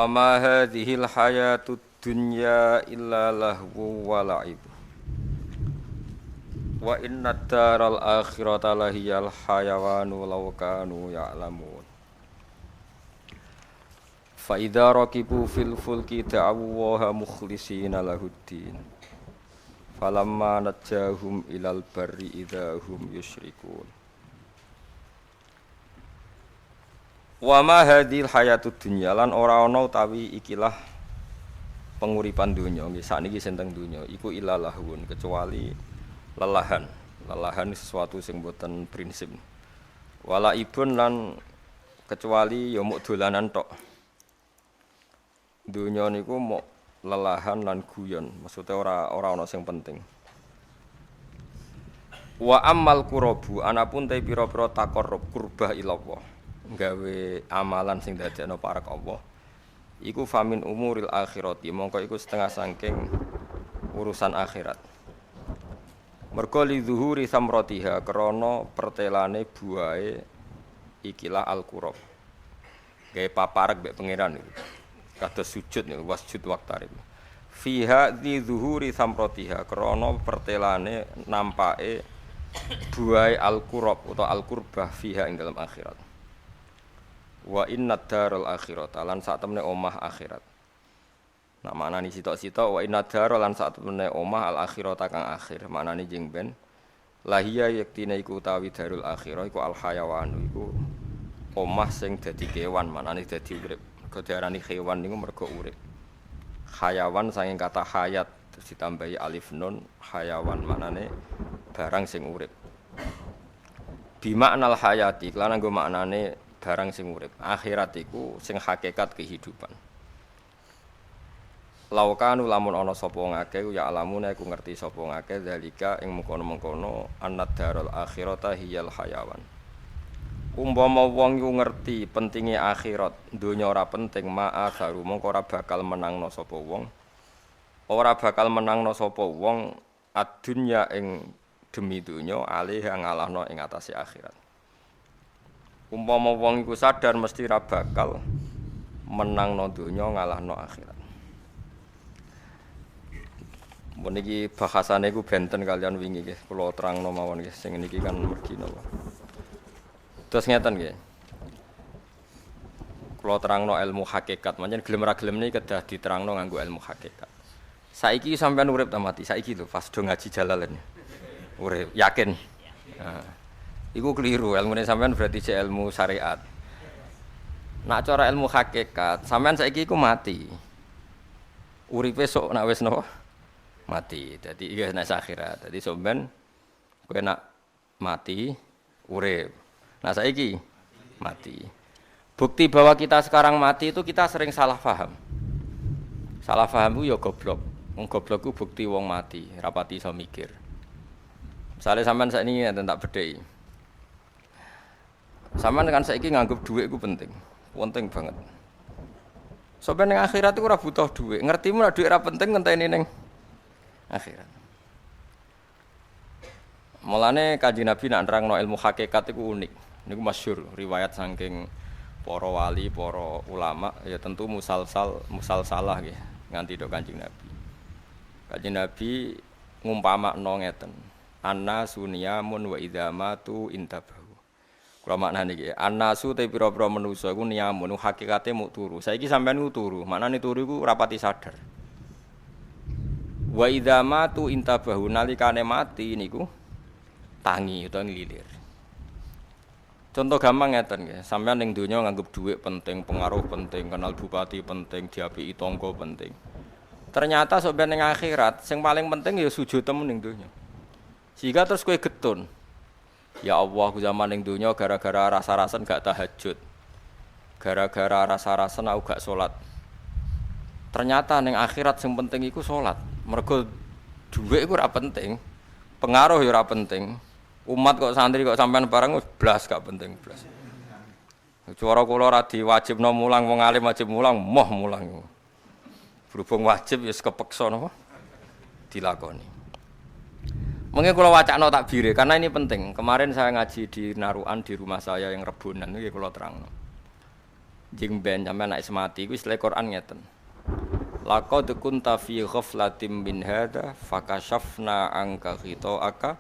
Wa ma hadhil hayatud dunya illa lahu wa la'ib. Wa inna daral akhirata lahiyal hayawanu law kanu ya'lamun. Fa idza raqibu fil fulki da'awaha mukhlishina lahuddin. Falamma najjahum ilal barri idza hum yusyrikun. Wa ma hadhil hayatud dunya lan ora ana utawi ikilah penguripan donya nggih sakniki senteng donya iku ilalahun kecuali lelahan. Lelahan sesuatu sing boten prinsip. Wala ibun lan kecuali ya muk dolanan tok. Donya niku muk lelahan lan guyon, maksudnya ora ana sing penting. Wa ammal qurabu anapun te pira-pira taqarrub qurbah ilallah. Gawe amalan sing dadekno parek Allah iku famin umuril akhirati mongko iku setengah saking urusan akhirat. Mergo li zuhuri samratiha krana pertelane buahe ikilah al-qurab. Gawe paparek mbek pangeran niku. Kados sujud niku wasjud waqtarib. Fiha di zuhuri samratiha krana pertelane nampake buahe al-qurab utawa al-qurbah fiha ing dalam akhirat. Wa inna daral akhirat lan sak temene omah akhirat. Nah maknane sitok-sitok wa inna daral lan sak temene omah al akhirat kang akhir. Maknane jeng ben lahia yektine iku utawi darul akhirah iku al hayawan iku omah sing dadi kewan, maknane dadi urip. Kok diarani kewan niku mergo urip. Hayawan saking kata hayat terus ditambahi alif nun hayawan maknane barang sing urip. Bi maknal hayati lan nggo maknane barang sing urip. Akhirat iku sing hakikat kehidupan. Laukanu lamun ana sapa ngake ya alamune iku ngerti sapa ngake zalika ing mengkono-mengkono annad darul akhirata hiyal hayawan. Umpama wong iku ngerti pentinge akhirat, donya ora penting ma'atharu mongko ora bakal menangno sapa wong. Ora bakal menangno sapa wong ad-dunya ing demi donya alih ngalahno ing atase akhirat. Umpama wong iku sadar mesti ra bakal menangno donya ngalahno akhirat. Mun iki bahasane iku benten kalian wingi nggih, kula terangno mawon nggih sing niki kan mergi napa. Terus ngeten nggih. Kula terangno ilmu hakikat, pancen gelem ra gelem niki kedah diterangno nganggo ilmu hakikat. Saiki sampean urip ta mati? Saiki lho pas do ngaji Jalalain. Urip, yakin. Nah. Iku keliru, ilmune sampean berarti cek ilmu syariat. Nak cara ilmu hakikat, sampean saiki iku mati. Uripe sok nak wis napa? Mati. Dadi iki nek akhirat. Dadi sampean kowe nak mati urip. Nah saiki mati. Bukti bahwa kita sekarang mati itu kita sering salah paham. Salah paham ku ya goblok. Wong goblok ku bukti wong mati, rapati iso mikir. Misale sampean sakniki enten tak bedheki. Sampeyan kan saiki nganggep dhuwit iku penting. Penting banget. Sampeyan ning akhirat iku ora butuh dhuwit. Ngertimu nek dhuwit ora penting ngenteni ning akhirat. Mulane Kanjeng Nabi nak nerangno ilmu hakikat iku unik. Niku masyhur riwayat saking para wali, para ulama ya tentu musalsalah nggih nganti tok Kanjeng Nabi. Kanjeng Nabi ngumpamakno ngeten. Anna sunyamun wa idzamatu intabahu. Kula maknane iki, annasu te pira-pira manusa iku niyamun hakikate muk turu. Saiki sampean ku turu, maknane turu iku rapati sadar. Wa idza matu intabahu nalikane mati niku tangi utawa nglilir. Contoh gampang ngeten nggih, sampean ning donya nganggep dhuwit penting, pengaruh penting, kenal bupati penting, diapiki tangga penting. Ternyata sampean ning akhirat sing paling penting ya sujud temen ning donya. Sehingga terus kowe getun. Ya Allah, aku zaman ning donya gara-gara rasa-rasen gak tahajud. Gara-gara rasa-rasen aku gak salat. Ternyata ning akhirat sing penting iku salat. Mergo dhuwit iku ora penting. Pengaruh ya ora penting. Umat kok santri kok sampean bareng blas gak penting blas. Cara kula ora diwajibno mulang wong alim wajib mulang, moh mulang. Berhubung wajib ya kepeksa napa dilakoni. Mungkin kalau wacana takbir karena ini penting. Kemarin saya ngaji di Naruan di rumah saya yang Rebonan itu kalau terang. Jeng ben sampean nek mati iku istilah Quran ngeten. Laqad kunta fi ghaflatin min hadza fakashafna anka ghita'aka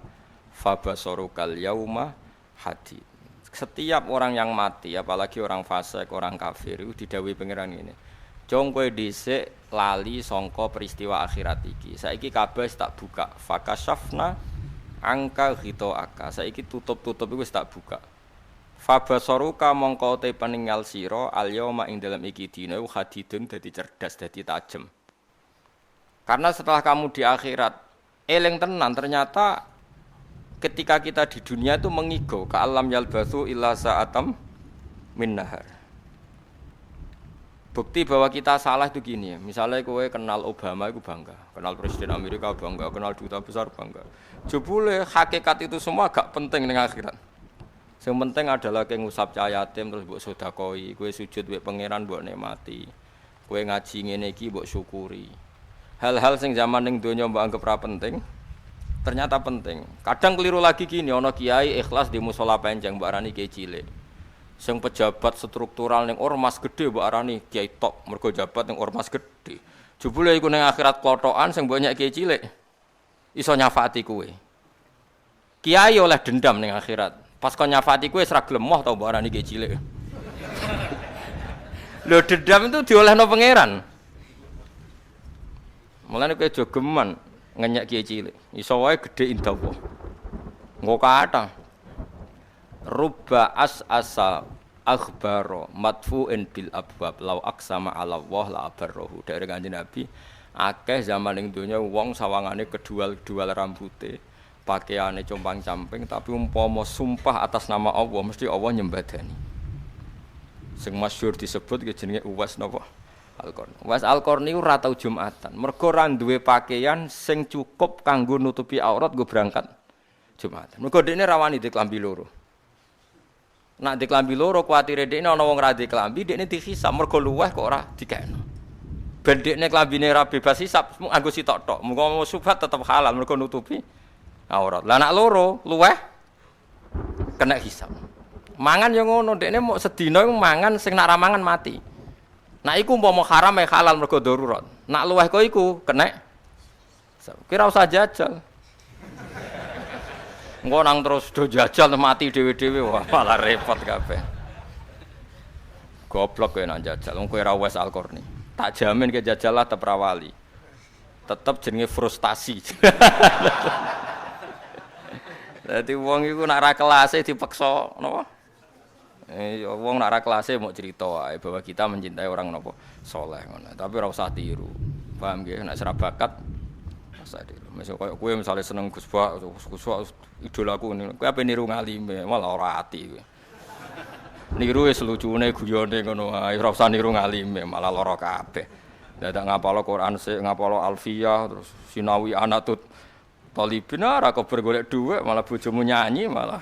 fabasarukal yauma hadid. Setiap orang yang mati, apalagi orang fasik, orang kafir itu didhawuhi pangeran ngene. Jong kowe dhisik lali sangka peristiwa akhirat iki. Saiki kabeh tak buka. Fakashafna angka ghita'aka. Saiki tutup-tutup iku wis tak buka. Fabasaruka mongko te peninggal sira al-yauma ing dalam iki dina hadidun dadi cerdas, dadi tajem. Karena setelah kamu di akhirat eling tenan ternyata ketika kita di dunia itu mengigo ka alam yalbatsu illa sa'atam min nahar. Bukti bahwa kita salah itu gini ya. Misalnya kowe kenal Obama itu bangga, kenal Presiden Amerika bangga, kenal duta besar bangga. Jebule hakikat itu semua gak penting ning akhirat. Yang penting adalah kowe ngusap cah yatim terus mbok sedekoi, kowe sujud mbek pangeran mbok nikmati. Kowe ngaji ngene iki mbok syukuri. Hal-hal sing zaman ning donya mbok anggap ora penting, ternyata penting. Kadang keliru lagi gini, ana kiai ikhlas di musala panjang mbok arani kiai cilik. Sing pejabat struktural ning ormas gede mbok arani kiai top, mergo jabat ning ormas gede. Jebule iku ning akhirat klothokan sing mbok nyek kiai cilik iso nyafaati kowe. Kiai oleh dendam ning akhirat. Pas kon nyafati kowe wis ra glemoh ta mbok arani kiai cilik. Lho dendam itu diolehno pangeran. Mulane kowe aja geman ngenyek kiai cilik. Iso wae gedhe indawa. Engko kathah. Rubba asa akhbaro madfu'in bil abwab law aqsama 'ala Allah la abarrahu. Dari Kanjeng Nabi, akeh zaman ning donya wong sawangane kedual-dual rambute. Pakaiane compang-camping tapi umpama sumpah atas nama Allah mesti Allah nyembadani. Sing masyhur disebut jenenge Uwais napa? Al-Qarni. Uwais Al-Qarni ora tau Jumatan. Mergo ora duwe pakaian sing cukup kanggo nutupi aurat go berangkat Jumatan. Mergo dekne rawani di klambi loro. Nak di klambi loro kuwatire dekne ana wong ra di klambi, dekne dihisab mergo luweh kok ora dikekno. Ben dekne klambine ra bebas hisab, mung anggo sitok tok. Muga subhat tetep halal mergo nutupi aurat. Lah anak loro luweh kena hisab. Mangan ya ngono, dekne mok sedina iku mangan sing nak ra mangan mati. Nak iku umpama haram ya halal mergo darurat. Nak luweh kok iku kena hisab. Kira usah jajal. Engko nang terus do jajal mati dhewe-dhewe wah malah repot kabeh. Goblok kowe nang jajal. Wong kowe ra wes Al-Qarni. Tak jamin ke jajal lah tetep ra wali. Tetep jenenge frustasi. Dadi wong iku nak ra kelase dipeksa napa? Ya wong nak ra kelase mau cerita wae bahwa kita mencintai orang napa saleh ngono. Tapi ora usah tiru. Paham nggih? Nek ora bakat usah tiru. Mesok koyo kowe misale seneng Gus Bak, idolaku ngene. Kowe ape niru ngalime malah ora ati kowe. Niru wis lucune guyone ngono wae. Ora usah niru ngalime malah lara kabeh. Dadak ngapalo Quran sik, ngapalo Alfiyah terus sinawi anatut Talibin ora kober golek dhuwit malah bojomu nyanyi malah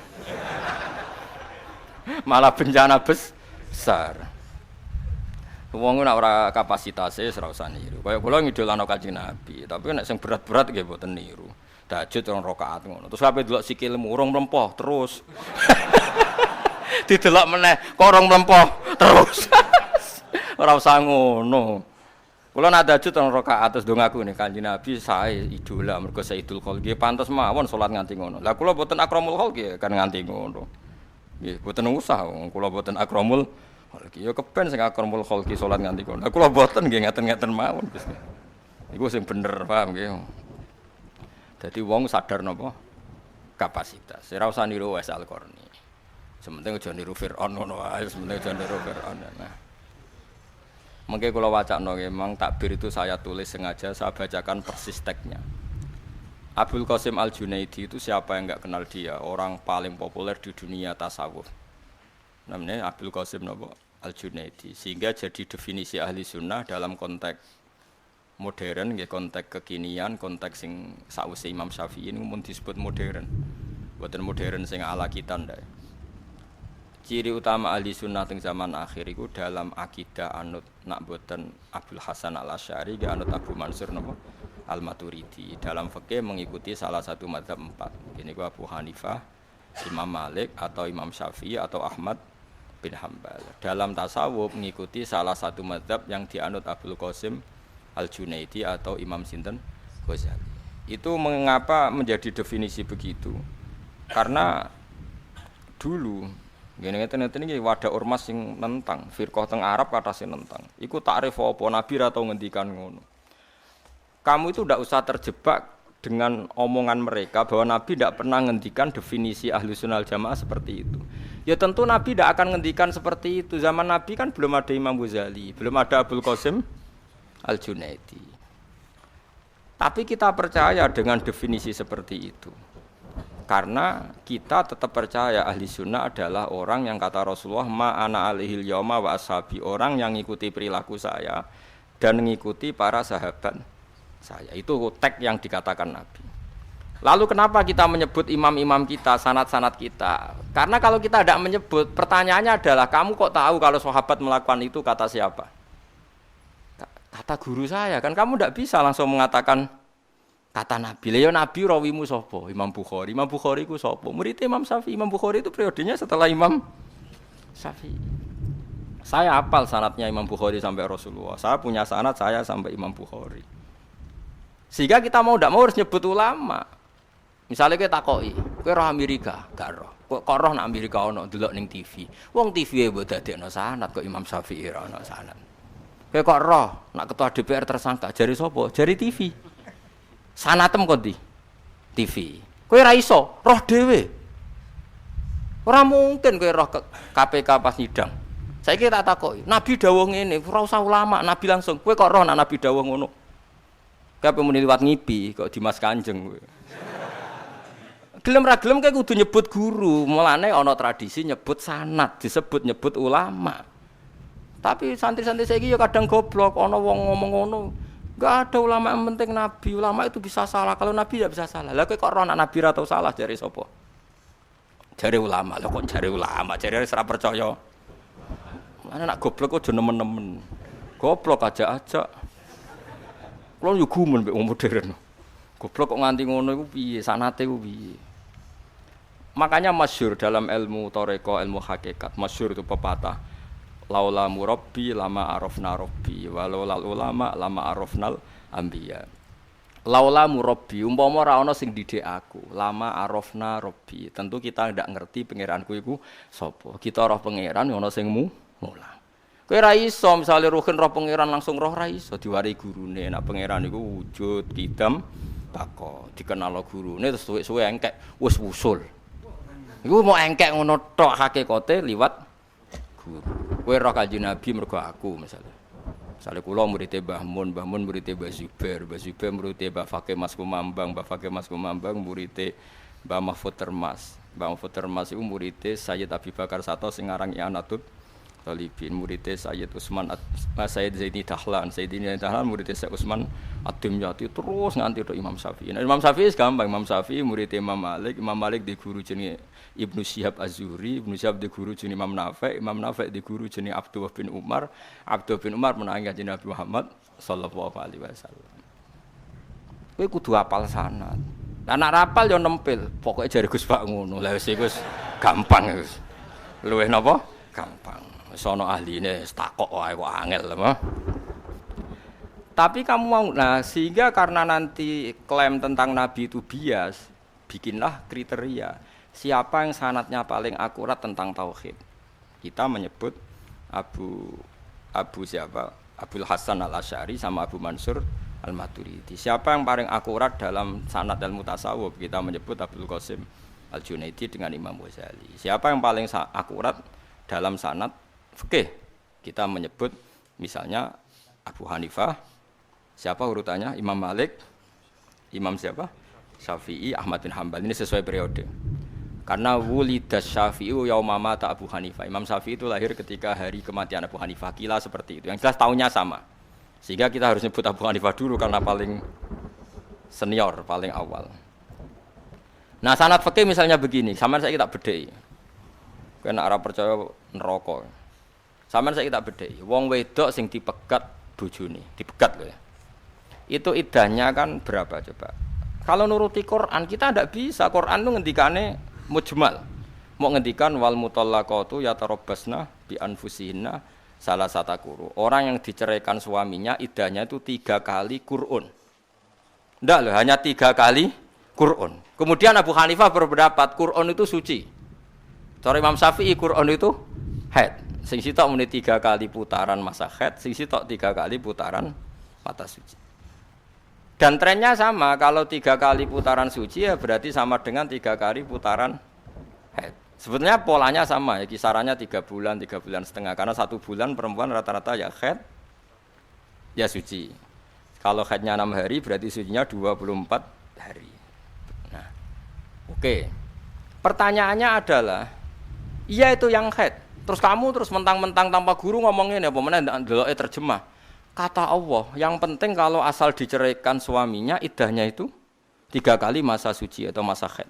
bencana besar. Wong nek ora kapasitase ora usah niru. Kaya kula ngidolano Kanjeng Nabi, tapi nek sing berat-berat nggih mboten niru. Tahajud 2 rakaat ngono. Terus kabeh delok sikilmu urung mlempoh terus. Didelok meneh kok urung mlempoh terus. Ora usah ngono. Kula nak tahajud 2 rakaat terus ndongaku nih Kanjeng Nabi sae idola mergo Sayyidul Khalqi pantes mawon salat nganti ngono. Lah kula mboten akramul khalqi kan nganti ngono. Nggih, mboten usah kula mboten akramul khalqi. Ya keben sing akramul khalqi salat nganti ngono. Lah kula mboten nggih ngaten-ngaten mawon Gusti. Iku sing bener paham nggih. Dadi wong sadar napa kapasitas. Ora usah niru Uwais Al-Qarni. Sementing aja niru Firaun ngono wae, sementing aja niru Firaun. Nah. Mungkin kalau wacana memang takbir itu saya tulis sengaja, saya bacakan persis teksnya. Abdul Qasim Al-Junaidi itu siapa yang enggak kenal dia? Orang paling populer di dunia tasawuf. Namanya Abdul Qasim Al-Junaidi. Sehingga jadi definisi ahli sunnah dalam konteks modern, konteks kekinian, konteks sing sakwise Imam Syafi'i ini mun disebut modern. Buatan modern sing ala kita ndak. Ciri utama ahli sunnah teng zaman akhir itu dalam akidah anut nak boten Abdul Hasan Al-Asy'ari ge anut Abu Mansur napa Al-Maturidi. Dalam fikih mengikuti salah satu mazhab 4. Ini Abu Hanifah, Imam Malik atau Imam Syafi'i atau Ahmad bin Hambal. Dalam tasawuf mengikuti salah satu mazhab yang dianut Abdul Qasim Al-Junaidi atau Imam Sinten Ghazali. Itu mengapa menjadi definisi begitu? Karena dulu ngene-ngene iki wadah ormas sing nentang, firqah teng Arab kata sing nentang. Iku takrif apa Nabi ra tau ngendikan ngono. Kamu itu ndak usah terjebak dengan omongan mereka bahwa Nabi tidak pernah ngendikan definisi ahlu sunnah jamaah seperti itu. Ya tentu Nabi tidak akan ngendikan seperti itu. Zaman Nabi kan belum ada Imam Ghazali, belum ada Abdul Qasim Al-Junaidi. Tapi kita percaya dengan definisi seperti itu. Karena kita tetap percaya ahli sunnah adalah orang yang kata Rasulullah ma'ana alihil yauma wa ashabi, orang yang mengikuti perilaku saya dan mengikuti para sahabat saya. Itu tag yang dikatakan Nabi. Lalu kenapa kita menyebut imam-imam kita, sanad-sanad kita? Karena kalau kita tidak menyebut, pertanyaannya adalah kamu kok tahu kalau sahabat melakukan itu kata siapa? Kata guru saya. Kan kamu tidak bisa langsung mengatakan kata Nabi. Lah ya Nabi rawimu sapa? Imam Bukhari. Imam Bukhari ku sapa? Murid Imam Syafi'i. Imam Bukhari itu periodenya setelah Imam Syafi'i. Saya hafal sanadnya Imam Bukhari sampai Rasulullah. Saya punya sanad saya sampai Imam Bukhari. Sehingga kita mau tidak mau harus nyebut ulama. Misalnya kita takoki, kowe roh Amerika, gak roh. Kok roh nang Amerika ono delok ning TV. Wong TV e mbok dadekno sanad kok Imam Syafi'i ora ono sanad. Kowe kok roh nak ketua DPR tersangka jari sapa? Jari TV. Sanatem kok di TV. Kowe ra iso roh dhewe. Ora mungkin kowe roh KPK pas sidang. Saiki tak takoki, Nabi dawuh ngene, ora usah ulama, Nabi langsung. Kowe kok roh nak Nabi dawuh ngono? Kowe muni liwat ngipi kok Dimas Kanjeng kowe. Gelem ra gelem kowe kudu nyebut guru, mulane ana tradisi nyebut sanad, disebut nyebut ulama. Tapi santri-santri saiki ya kadang goblok, ana wong ngomong ngono. Enggak ada ulama yang penting Nabi, ulama itu bisa salah, kalau Nabi tidak bisa salah. Lah kowe kok ora Nabi ra tau salah jare sapa? Jare ulama. Lah kok jare ulama, jare ora percaya. Mana nak goblok kok aja nemen-nemen. Goblok aja. Kulo yo gumun mbek wong modern. Goblok kok nganti ngono iku piye? Sanate ku piye? Makanya masyhur dalam ilmu thariqah, ilmu hakikat, masyhur itu pepatah. Laula murabbi lama arafna rabbi, walau lal ulama lama arafnal anbiya. Laula murabbi, umpama ora ana sing didik aku, lama arafna rabbi. Tentu kita ndak ngerti pangeranku iku sapa. Kita roh pangeran ana sing mulang. Kowe ra iso misale ruhin roh pangeran langsung roh ra iso diwari gurune. Nek pangeran iku wujud kidam tako dikenal gurune terus suwe-suwe engkek wis wusul. Iku mau engkek ngono tok hakikate liwat guru. Kowe roh Kanjeng Nabi mergo aku misalnya. Misale kula murid Mbah Mun murid Mbah Zubair murid Mbah Fakih Mas Kumambang, Mbah Fakih Mas Kumambang murid Mbah Mahfud Termas. Mbah Mahfud Termas iku murid Sayyid Abi Bakar Sato sing aran I'anatul Talibin, murid Sayyid Utsman Sayyid Zaini Dahlan, murid Sayyid Utsman Ad-Dimyati terus nganti tok Imam Syafi'i. Nah, Imam Syafi'i gampang, Imam Syafi'i murid Imam Malik di guru jenenge Ibnu Syihab Az-Zuhri, Ibnu Syihab di guru jenenge Imam Nafi' di guru jenenge Abdullah bin Umar menangi Kanjeng Nabi Muhammad sallallahu alaihi wasallam. Kowe kudu hafal sanad. Lah nek rapal yo nempel, pokoke jare Gus Pak ngono. Lah wis iku gampang wis. Luwih napa? Gampang. Wis ana ahline takok wae kok angel mah. Tapi kamu mau, nah sehingga karena nanti klaim tentang Nabi itu bias, bikinlah kriteria siapa yang sanadnya paling akurat tentang tauhid. Kita menyebut Abu siapa? Abul Hasan Al-Asy'ari sama Abu Mansur Al-Maturidi. Siapa yang paling akurat dalam sanad ilmu tasawuf? Kita menyebut Abdul Qasim Al-Junaidi dengan Imam Ghazali. Siapa yang paling akurat dalam sanad fikih? Kita menyebut misalnya Abu Hanifah. Siapa urutannya? Imam Malik, Imam siapa? Syafi'i, Ahmad bin Hanbal. Ini sesuai periode. Karena wulidas Syafi'i yauma mata Abu Hanifah. Imam Syafi'i itu lahir ketika hari kematian Abu Hanifah. Kila seperti itu. Yang jelas tahunnya sama. Sehingga kita harus nyebut Abu Hanifah dulu karena paling senior, paling awal. Nah, sanad fikih misalnya begini. Sampeyan saiki tak bedheki. Kowe nek ora percaya neraka. Sampeyan saiki tak bedheki. Wong wedok sing dipegat bojone, dipegat lho ya. Itu iddahnya kan berapa coba? Kalau nuruti Quran kita tidak bisa. Quran itu ngendikane mujmal. Mau ngendikan wal mutallaqatu yatarabbasna bi anfusihinna salah satu quru. Orang yang diceraikan suaminya iddahnya itu 3 kali qur'un. Ndak loh, hanya 3 kali qur'un. Kemudian Abu Hanifah berpendapat qur'un itu suci. Cara Imam Syafi'i qur'un itu haid. Sing sitok muni 3 kali putaran masa haid, sing sitok 3 kali putaran mata suci. Dan trennya sama, kalau 3 kali putaran suci ya berarti sama dengan 3 kali putaran haid. Sebetulnya polanya sama ya, kisarannya 3 bulan, 3 bulan setengah. Karena 1 bulan perempuan rata-rata ya haid, ya suci. Kalau haidnya 6 hari berarti sucinya 24 hari. Nah, oke. Pertanyaannya adalah, iya itu yang haid. Terus kamu terus mentang-mentang tanpa guru ngomongin apa mana ndelok terjemah. Kata Allah, yang penting kalau asal diceraikan suaminya iddahnya itu 3 kali masa suci atau masa haid.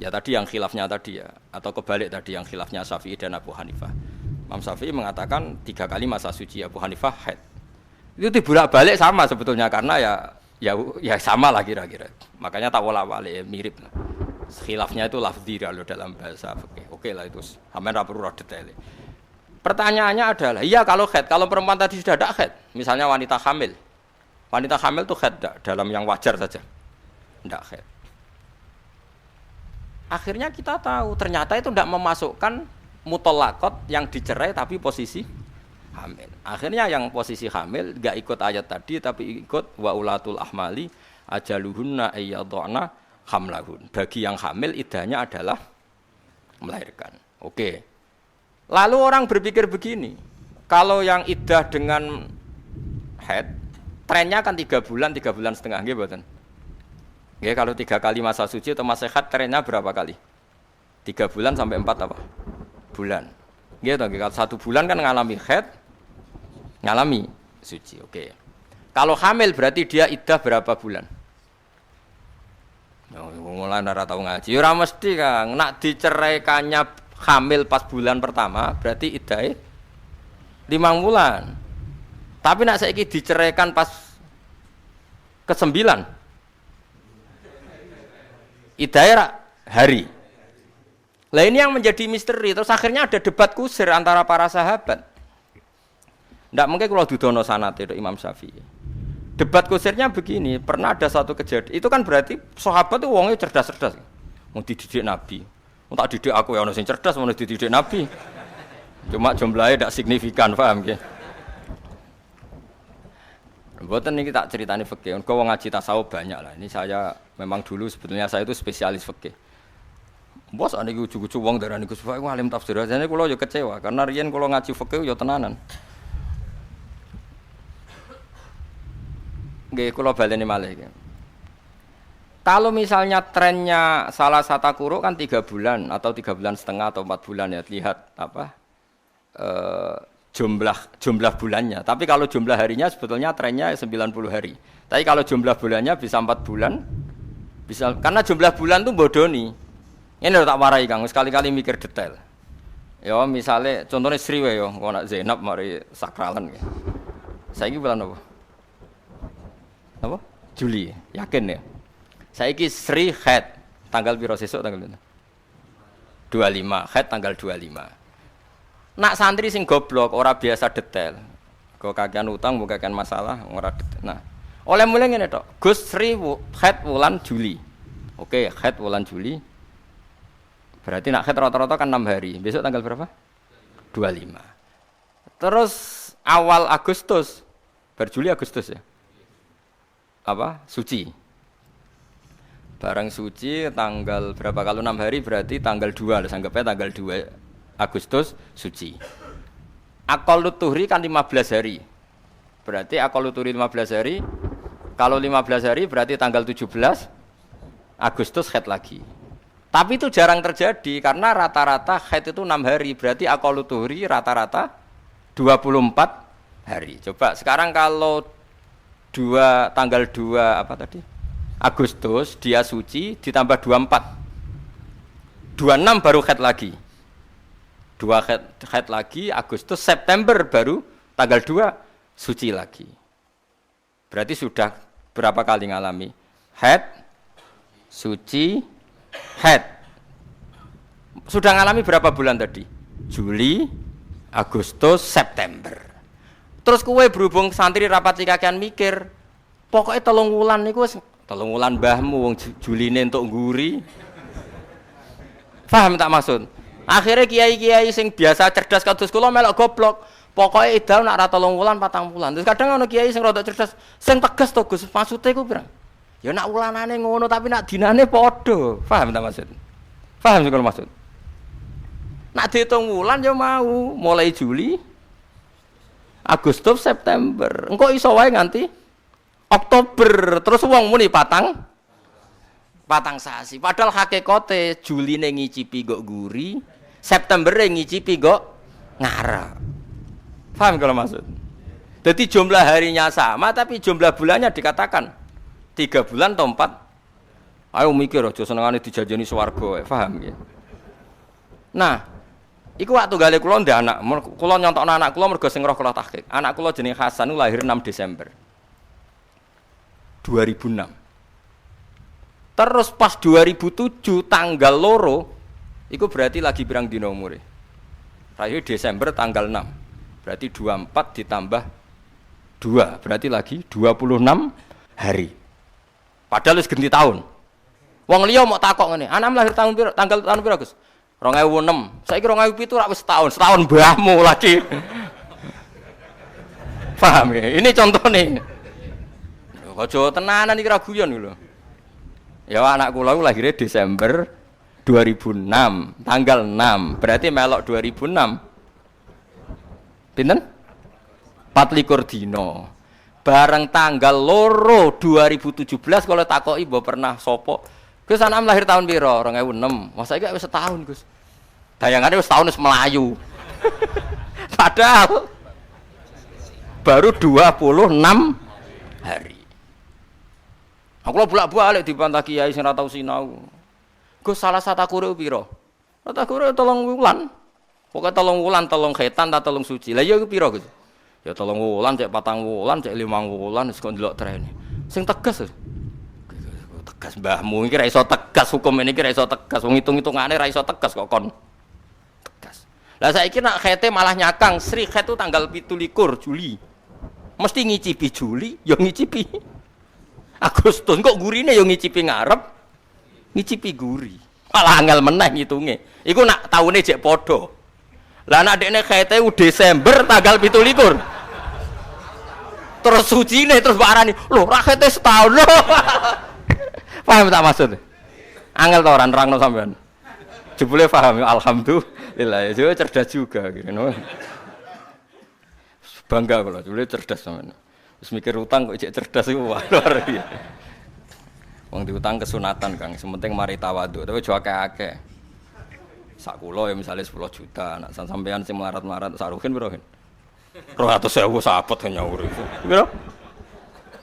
Ya tadi yang khilafnya tadi ya, atau kebalik tadi yang khilafnya Syafi'i dan Abu Hanifah. Imam Syafi'i mengatakan 3 kali masa suci, Abu Hanifah haid. Itu dibolak-balik sama sebetulnya karena ya sama lah kira-kira. Makanya tak bolak-balik mirip lah. Khilafnya itu lafzi kalau dalam bahasa fikih. Oke lah itu. Sampeyan ra perlu detail. Pertanyaannya adalah, iya kalau haid, kalau perempuan tadi sudah ada haid, misalnya wanita hamil. Wanita hamil itu haid dalam yang wajar saja. Tidak haid. Akhirnya kita tahu ternyata itu tidak memasukkan mutolakot yang dicerai tapi posisi hamil. Akhirnya yang posisi hamil enggak ikut ayat tadi tapi ikut wa ulatul ahmali ajaluhunna ayyadhana hamlahun. Bagi yang hamil iddahnya adalah melahirkan. Oke. Lalu orang berpikir begini, kalau yang iddah dengan haid, trennya kan 3 bulan setengah, nggih mboten? Nggih, kalau 3 kali masa suci atau masa haid trennya berapa kali? 3 bulan sampai 4 apa? Bulan. Nggih toh, kalau 1 bulan kan ngalami haid, ngalami suci. Oke. Kalau hamil berarti dia iddah berapa bulan? Mulai ora tau ngaji. Ora mesti Kang, nak diceraikannya hamil pas bulan pertama berarti iddahe 5 bulan. Tapi nak saiki diceraikan pas ke-9 iddahe hari. Lah ini yang menjadi misteri. Terus akhirnya ada debat kusir antara para sahabat. Ndak mungkin kalau dudono sanate Imam Syafi'i. Debat kusirnya begini, pernah ada satu kejadian. Itu kan berarti sahabat itu wongnya cerdas-cerdas. Mau dididik Nabi. Untuk didik aku ya ono sing cerdas, mau dididik Nabi. Cuma jumlahnya tidak signifikan, paham nggih? Mboten niki tak ceritani fikih. Engko wong ngaji tasawuf banyak lah. Ini saya memang dulu sebetulnya saya itu spesialis fikih. Bos ane iki ujug-ujug wong darani Gus Fai alim tafsir. Jane kula yo kecewa karena riyen kula ngaji fikih yo tenanan. Nggih kula baleni malih iki. Kalau misalnya trennya salah satu quru kan 3 bulan atau 3 bulan setengah atau 4 bulan ya, lihat apa jumlah bulannya. Tapi kalau jumlah harinya sebetulnya trennya 90 hari. Tapi kalau jumlah bulannya bisa 4 bulan, bisa karena jumlah bulan tuh bodoni. Ini lho tak warai Kang, sekali-kali mikir detail. Ya misalnya contohnya Sri wae yo, kok nak Zainab mari sakralan ya. Saiki bulan apa? Apa? Juli, yakin ya? Saiki Sri haid tanggal piro sesuk tanggal 25, haid tanggal 25. Nak santri sing goblok ora biasa detail. Kok kakean utang, mbok kakean masalah ora detail. Nah, oleh mulai ngene tok. Gus Sri haid wulan Juli. Oke, haid wulan Juli. Berarti nak haid rata-rata kan 6 hari. Besok tanggal berapa? 25. Terus awal Agustus, Juli Agustus ya. Apa? Suci. Barang suci tanggal berapa kalau 6 hari berarti tanggal 2 lah, anggapnya tanggal 2 Agustus suci. Aqallut tuhri kan 15 hari. Berarti aqallut tuhri 15 hari. Kalau 15 hari berarti tanggal 17 Agustus haid lagi. Tapi itu jarang terjadi karena rata-rata haid itu 6 hari. Berarti aqallut tuhri rata-rata 24 hari. Coba sekarang kalau tanggal 2 apa tadi? Agustus dia suci ditambah 24. 26 baru haid lagi. 2 haid lagi Agustus, September baru tanggal 2 suci lagi. Berarti sudah berapa kali ngalami haid, suci, haid. Sudah ngalami berapa bulan tadi? Juli, Agustus, September. Terus kowe berhubung santri rapat kakean mikir, pokoknya 3 wulan niku wis 3 wulan mbahmu wong Juline entuk ngguri. Paham tak maksud? Akhirnya kiai-kiai sing biasa cerdas kados kula melok goblok. Pokoknya idam nak ra 3 wulan 4 wulan. Terus kadang ana kiai sing rada cerdas, sing tegas to Gus, maksude ku pirang? Ya nak wulanane ngono tapi nak dinane padha. Paham tak maksud? Paham sing kula maksud? Nak diitung wulan ya mau mulai Juli, Agustus, September. Engko iso wae nganti Oktober. Terus wong muni patang sasi. Padahal hakikate Juline ngicipi kok guri, September ngicipi kok ngarep. Paham kalau maksud? Jadi jumlah harinya sama tapi jumlah bulannya dikatakan 3 bulan atau 4. Ayo mikir aja senengane dijajani swarga, paham ya? Nah, iku waktu gale kula ndek anak, kula nyontokno anak kula mergo sing roh kula tahqiq. Anak kula jenenge Hasan lahir 6 Desember 2006. Terus pas 2007 tanggal loro, iku berarti lagi pirang dina umure. Lahir Desember tanggal 6. Berarti 24 ditambah 2, berarti lagi 26 hari. Padahal wis ganti tahun. Wong liya mau takok ngene, anakmu lahir tahun piro? Tanggal tahun piro, Gus? 2006. Saiki 2007 rak wis setahun mbahmu lagi. Paham ya? Ini contohnya. Aja tenanan iki ra guyon lho. Ya anak kula lahirnya Desember 2006, tanggal 6. Berarti melok 2006. Pinten? 24 dina. Bareng tanggal loro 2017 kalau takoki mbok pernah sapa? Gus anakmu lahir tahun piro? 2006. Masa iki wis setahun, Gus. Dayangane wis setahun wis melayu. Padahal baru 26 hari. Aku bolak-balik dibantah kiai sing ora tau sinau. Gus salah satakure piro? Satakure 3 wulan. Pokoke 3 wulan, 3 khetan ta 3 suci. Lah ya iku piro, Gus? Ya 3 wulan, cek 4 wulan, cek 5 wulan wis kok ndelok trene. Sing tegas. Tegas mbahmu iki ra iso tegas, hukum ini iki ra iso tegas. Wong hitung-hitungane ra iso tegas kok kon. Tegas. Lah saiki nak khete malah nyakang, Sri khet itu tanggal 17 Juli. Mesti ngicipi Juli, ya ngicipi Agustus. Kok gurine ya ngicipi ngarep, ngicipi guri. Malah angel meneh ngitunge. Iku nak taune jek padha. Lah nak dekne khete Desember tanggal 17. Terus sucine terus barani, lho ra khete setahun lho. Paham tak maksud? Angel to ora nerangno sampean. Jebule paham alhamdulillah. Ya cerdas juga gitu. Bangga kula, jebule cerdas sampean. Wis mikir utang kok cek cerdas iku luar biasa. Wong diutang kesunatan Kang, sementing mari tawadhu, tapi aja akeh-akeh. Sak kula ya misale 10 juta, nek sampean sing melarat-melarat sak rugen piro? 200.000 sabot nyaur itu. Piro?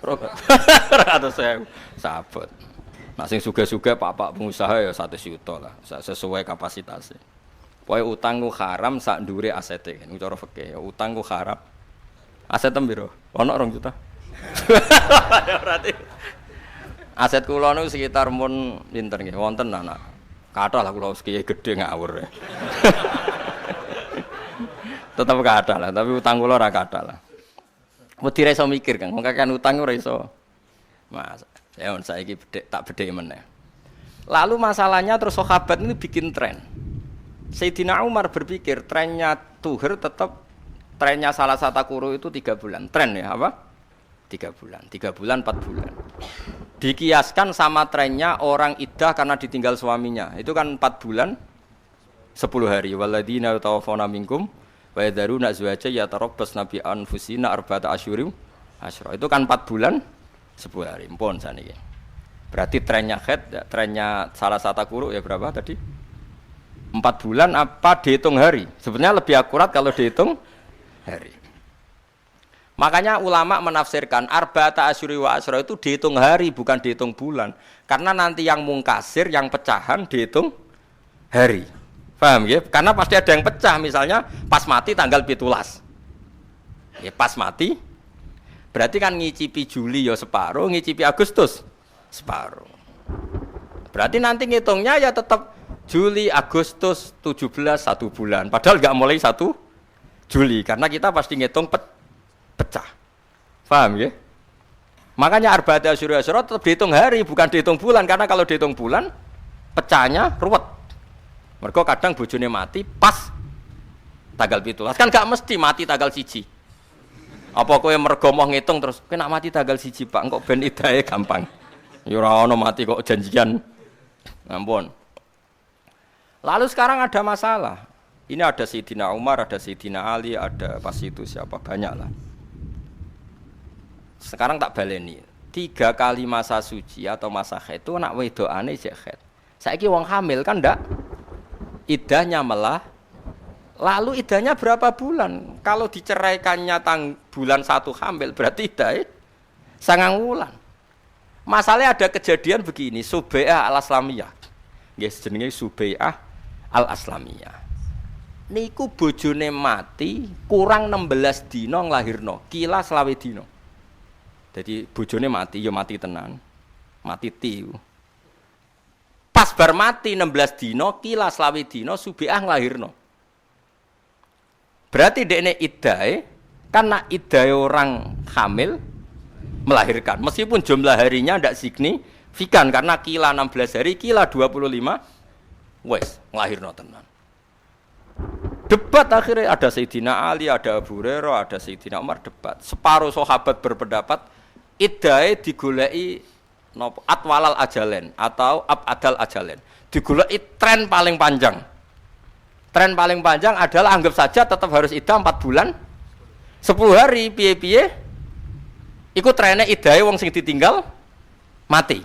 200.000 sabot. Nah sing sugih-sugih pak-pak pengusaha ya 100 juta lah, sesuai kapasitasnya. Pokoke utang ku haram sak ndure asete, niku cara fikih. Utang ku haram. Aset piro? Ono 2 juta. Berarti aset kula niku sekitar mun pinten nggih, wonten anak. Kathah lah kula kiye gedhe ngawur. Tetep kathah lah, tapi utang kula ora kathah lah. Wedi ra iso mikir Kang, wong kakean utang ora iso. Mas ya saiki tak bedhek meneh. Lalu masalahnya terus sahabat ini bikin tren. Sayyidina Umar berpikir trennya Tuhur tetap trennya salah satu kuru itu 3 bulan. Tren ya apa? 3 bulan, 3 bulan, 4 bulan. Dikiaskan sama trennya orang iddah karena ditinggal suaminya. Itu kan 4 bulan 10 hari. Waladina tawaffawna minkum wa yadharuna azwaja yatarabbasna bi anfusina arba'ata asyhurin asyra. Itu kan 4 bulan 10 hari, mpun saniki. Berarti trennya khed, trennya salah satu kuru ya berapa tadi? 4 bulan apa dihitung hari? Sebenarnya lebih akurat kalau dihitung hari. Makanya ulama menafsirkan arba'ata asyhuri wa asyra itu dihitung hari bukan dihitung bulan. Karena nanti yang mungkasir, yang pecahan dihitung hari. Paham ya? Karena pasti ada yang pecah, misalnya pas mati tanggal 17. Ya pas mati berarti kan ngicipi Juli ya separuh, ngicipi Agustus separuh. Berarti nanti ngitungnya ya tetap Juli, Agustus, 17 1 bulan. Padahal nggak mulai 1 Juli karena kita pasti ngitung pecah. Paham ya? Makanya arba'ata asyhur tetap dihitung hari bukan dihitung bulan karena kalau dihitung bulan pecahnya ruwet. Mergo kadang bojone mati pas tanggal 17. Kan gak mesti mati tanggal 1. Apa kowe mergo mau ngitung terus kowe nak mati tanggal 1 Pak, engko ben idahe gampang. Ya ora ono mati kok janjian. Ampun. Lalu sekarang ada masalah. Ini ada Sayyidina Umar, ada Sayyidina Ali, ada pas itu siapa banyak lah. Sekarang tak baleni. 3 kali masa suci atau masa haid itu nak wedokane jek haid. Saiki wong hamil kan ndak idahnya melah. Lalu idahnya berapa bulan? Kalau diceraikannya bulan 1 hamil berarti idahnya 9 bulan. Masalahnya ada kejadian begini, Subai'ah al-Aslamiyah. Nggih jenenge Subai'ah al-Aslamiyah. Niku bojone mati kurang 16 dina nglahirno, kila 20 dina. Jadi bojone mati ya mati tenan. Mati tiu. Pas bar mati 16 dina, kila 20 dina Subai'ah nglahirno. Berarti dekne iddahe karena iddahe orang hamil melahirkan. Meskipun jumlah harinya tidak signifikan karena kila 16 hari, kila 25 wes nglahirno tenan. Debat akhirnya ada Sayyidina Ali, ada Abu Hurairah, ada Sayyidina Umar debat. Separuh sahabat berpendapat iddahe digoleki napa atwalal ajalen atau abadal ajalen. Digoleki tren paling panjang. Tren paling panjang adalah anggap saja tetap harus iddah 4 bulan 10 hari piye-piye iku trennya idahnya wong sing ditinggal mati.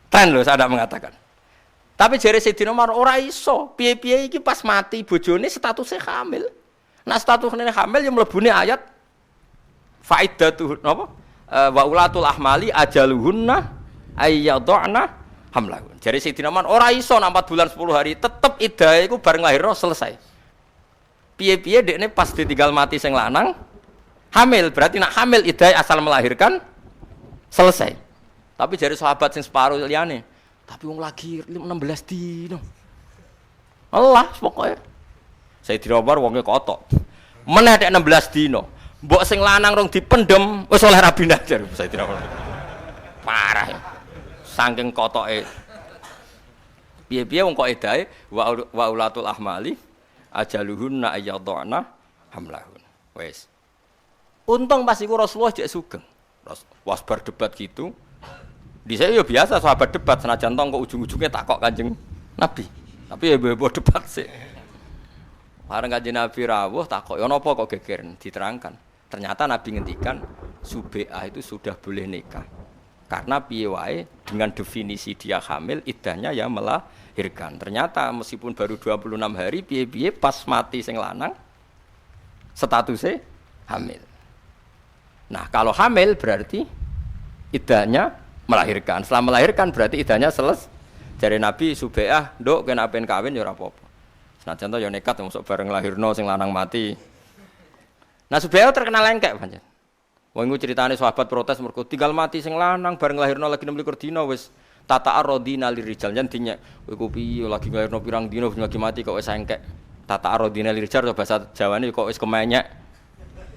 Tren loh saya ada mengatakan. Tapi jare Sayyidina Umar ora iso. Piye-piye iki pas mati bojone statusnya hamil. Nah statusnya hamil yang mlebune ayat faidatu napa? Wa ulatul ahmali ajaluhunna ayyadhna hamlahun. Jare Sayyidina Umar ora iso 4 bulan 10 hari tetep idahnya iku bareng lahirno selesai. Piye-piye dekne pas ditinggal mati sing lanang hamil, berarti nak hamil idai asal melahirkan selesai. Tapi dari sahabat sing separuh liyane, tapi wong lagi 16 dino. Allah pokoknya. Sayyidina Umar wonge kotok. Meneh nek 16 dino, mbok sing lanang rong dipendem wis oleh rabi najar Sayyidina Umar. Parah. Saking kotoke. Piye-piye wong kok idai wa ulatul ahmali ajaluhunna ayyadhna hamlahun. Wes. Untung pas iku Rasulullah jek sugeng. Was bar debat gitu. Di saya ya biasa sahabat debat senajan tong kok ujung-ujungnya takok Kanjeng Nabi. Tapi ya bebo debat sih. Bareng Kanjeng Nabi rawuh takok, "Ya napa kok geger?" Diterangkan. Ternyata Nabi ngendikan Subai'ah itu sudah boleh nikah. Karena piye wae dengan definisi dia hamil, iddahnya ya melahirkan. Ternyata meskipun baru 26 hari piye-piye pas mati sing lanang statusnya hamil. Nah, kalau hamil berarti iddahnya melahirkan. Setelah melahirkan berarti iddahnya selesai. Jare Nabi Subai'ah, "Nduk kena apen kawin ya ora apa-apa." Senajan to ya nekat mosok bareng lahirno sing lanang mati. Nah, Subai'ah terkenal lengkek pancen. Wong iku critane sahabat protes mergo tinggal mati sing lanang bareng lahirno lagi 26 dina wis tata'arrodina lirijal jan dinyek. Kowe piye lagi lahirno pirang dina lagi mati kok wis engkek. Tata'arrodina lirijal bahasa Jawane kok wis kemenyek.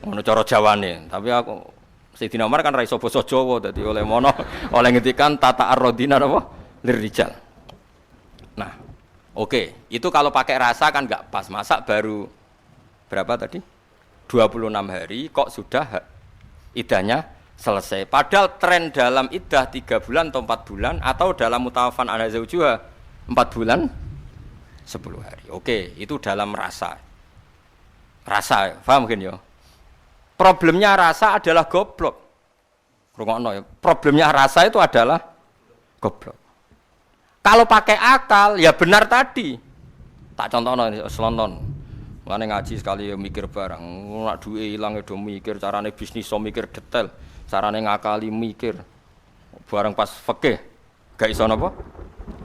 Ngono cara Jawane, tapi aku Sayyidina Umar kan ra iso basa Jawa dadi oleh mono oleh ngendikan tata arrodina apa lirijal. Nah, oke, itu kalau pakai rasa kan enggak pas. Masak baru berapa tadi? 26 hari kok sudah iddahnya selesai. Padahal tren dalam iddah 3 bulan atau 4 bulan atau dalam mutawafan ana zaujuha 4 bulan 10 hari. Oke, itu dalam rasa. Rasa, paham mungkin ya? Problemnya rasa adalah goblok. Rungokno ya. Problemnya rasa itu adalah goblok. Kalau pakai akal ya benar tadi. Tak contohno selonton. Mane ngaji sekali ya mikir barang. Nak duwe ilang do mikir carane bisnis so mikir detail. Carane ngakali mikir. Barang pas fikih gak iso napa?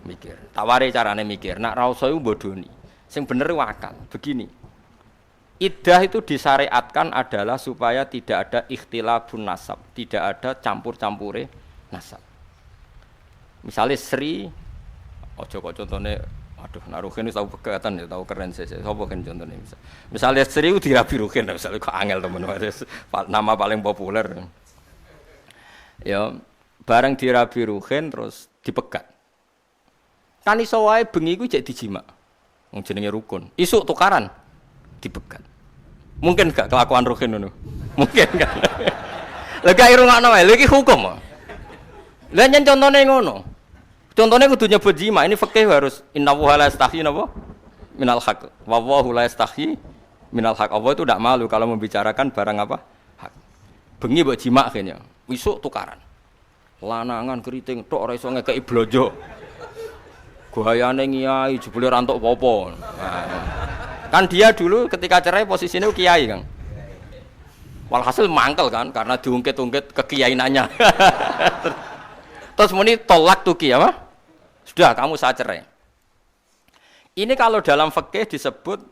Mikir. Taware carane mikir. Nak ra usah bodoni. Sing bener akal. Begini. Iddah itu disyariatkan adalah supaya tidak ada ikhtilafun nasab, tidak ada campur-campure nasab. Misalnya Sri Ojo kok contone aduh nak Ruhin wis tau pegatan ya tau keren sih. Sopo kan contone misalnya Sri dirabi Ruhin misalnya kok angel temen nama paling populer. Ya bareng dirabi Ruhin terus dipegat. Kan iso wae bengi ku jek dijima. Wong jenenge rukun. Isuk tukaran dipegat. Mungkin gak kelakuan Ruhin ngono. Mungkin kan. Lah gak irungokno wae, lha iki hukum. Lah nyen contone ngono. Contohnya kudu nyebut jima, ini fikih harus innallaha la yastahi napa? Minal haq. Wallahu la yastahi minal haq. Allah itu tidak malu kalau membicarakan barang apa? Hak. Bengi mbok jima kene. Wisuk tukaran. Lanangan keriting tok ora iso ngekeki blojo. Gayane ngiyai jebule ra entuk apa-apa. Nah, kan dia dulu ketika cerai posisinya kiai, Kang. Walhasil mangkel kan karena diungkit-ungkit kekiyainannya. Terus muni tolak tuki apa? Sudah kamu saya cerai. Ini kalau dalam fikih disebut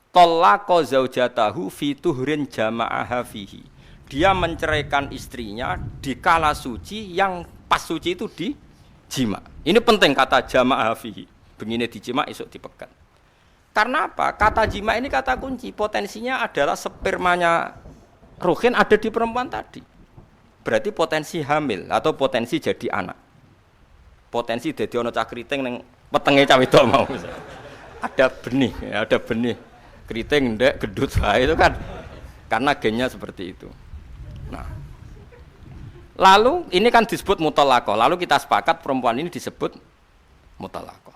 talaqa zaujatahu fi tuhrin jama'aha fihi. Dia menceraikan istrinya di kala suci yang pas suci itu di jima. Ini penting kata jama'aha fihi. Begini di jima esok dipegat. Karena apa? Kata jima ini kata kunci. Potensinya adalah spermanya Ruhin ada di perempuan tadi. Berarti potensi hamil atau potensi jadi anak. Potensi dadi ana cah kriting ning wetenge cah wedok mau. Ada benih kriting ndek gedut wae itu kan karena gennya seperti itu. Nah. Lalu ini kan disebut muthalaqah. Lalu kita sepakat perempuan ini disebut muthalaqah.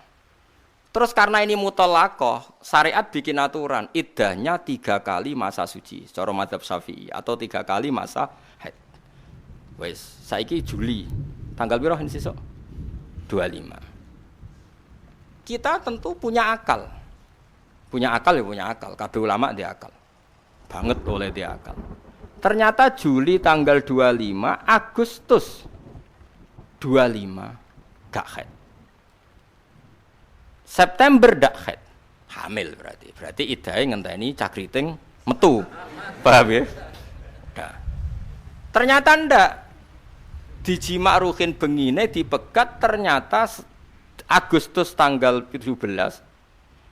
Terus karena ini muthalaqah, syariat bikin aturan iddahnya 3 kali masa suci secara mazhab Syafi'i atau 3 kali masa haid. Wes, saiki Juli. Tanggal piro sesuk? 25. Kita tentu punya akal. Punya akal. Kabeh ulama dia akal. Banget oleh dia akal. Ternyata Juli tanggal 25, Agustus 25 gak haid. September dak haid. Hamil berarti. Berarti iddahe ngenteni cah kriting metu. Paham ya? Nah. Ternyata ndak. Dijima Ruhin bengine dipegat ternyata Agustus tanggal 17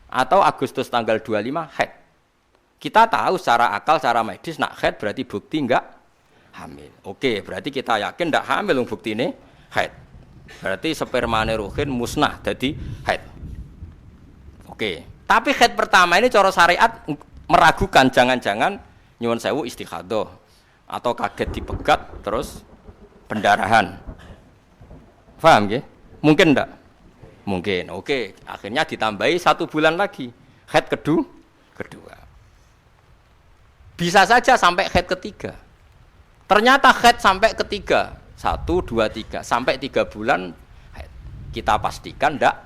atau Agustus tanggal 25 haid. Kita tahu secara akal, secara medis nak haid berarti bukti enggak hamil. Oke, berarti kita yakin enggak hamil buktine haid. Berarti spermane Ruhin musnah jadi haid. Oke, tapi haid pertama ini cara syariat meragukan jangan-jangan nyuwun sewu istikhadah atau kaget dipegat terus pendarahan. Paham ya? Mungkin enggak? Mungkin. Oke, akhirnya ditambahi 1 bulan lagi. Haid kedua. Bisa saja sampai haid ketiga. Ternyata haid sampai ketiga. 1, 2, 3. Sampai 3 bulan haid. Kita pastikan enggak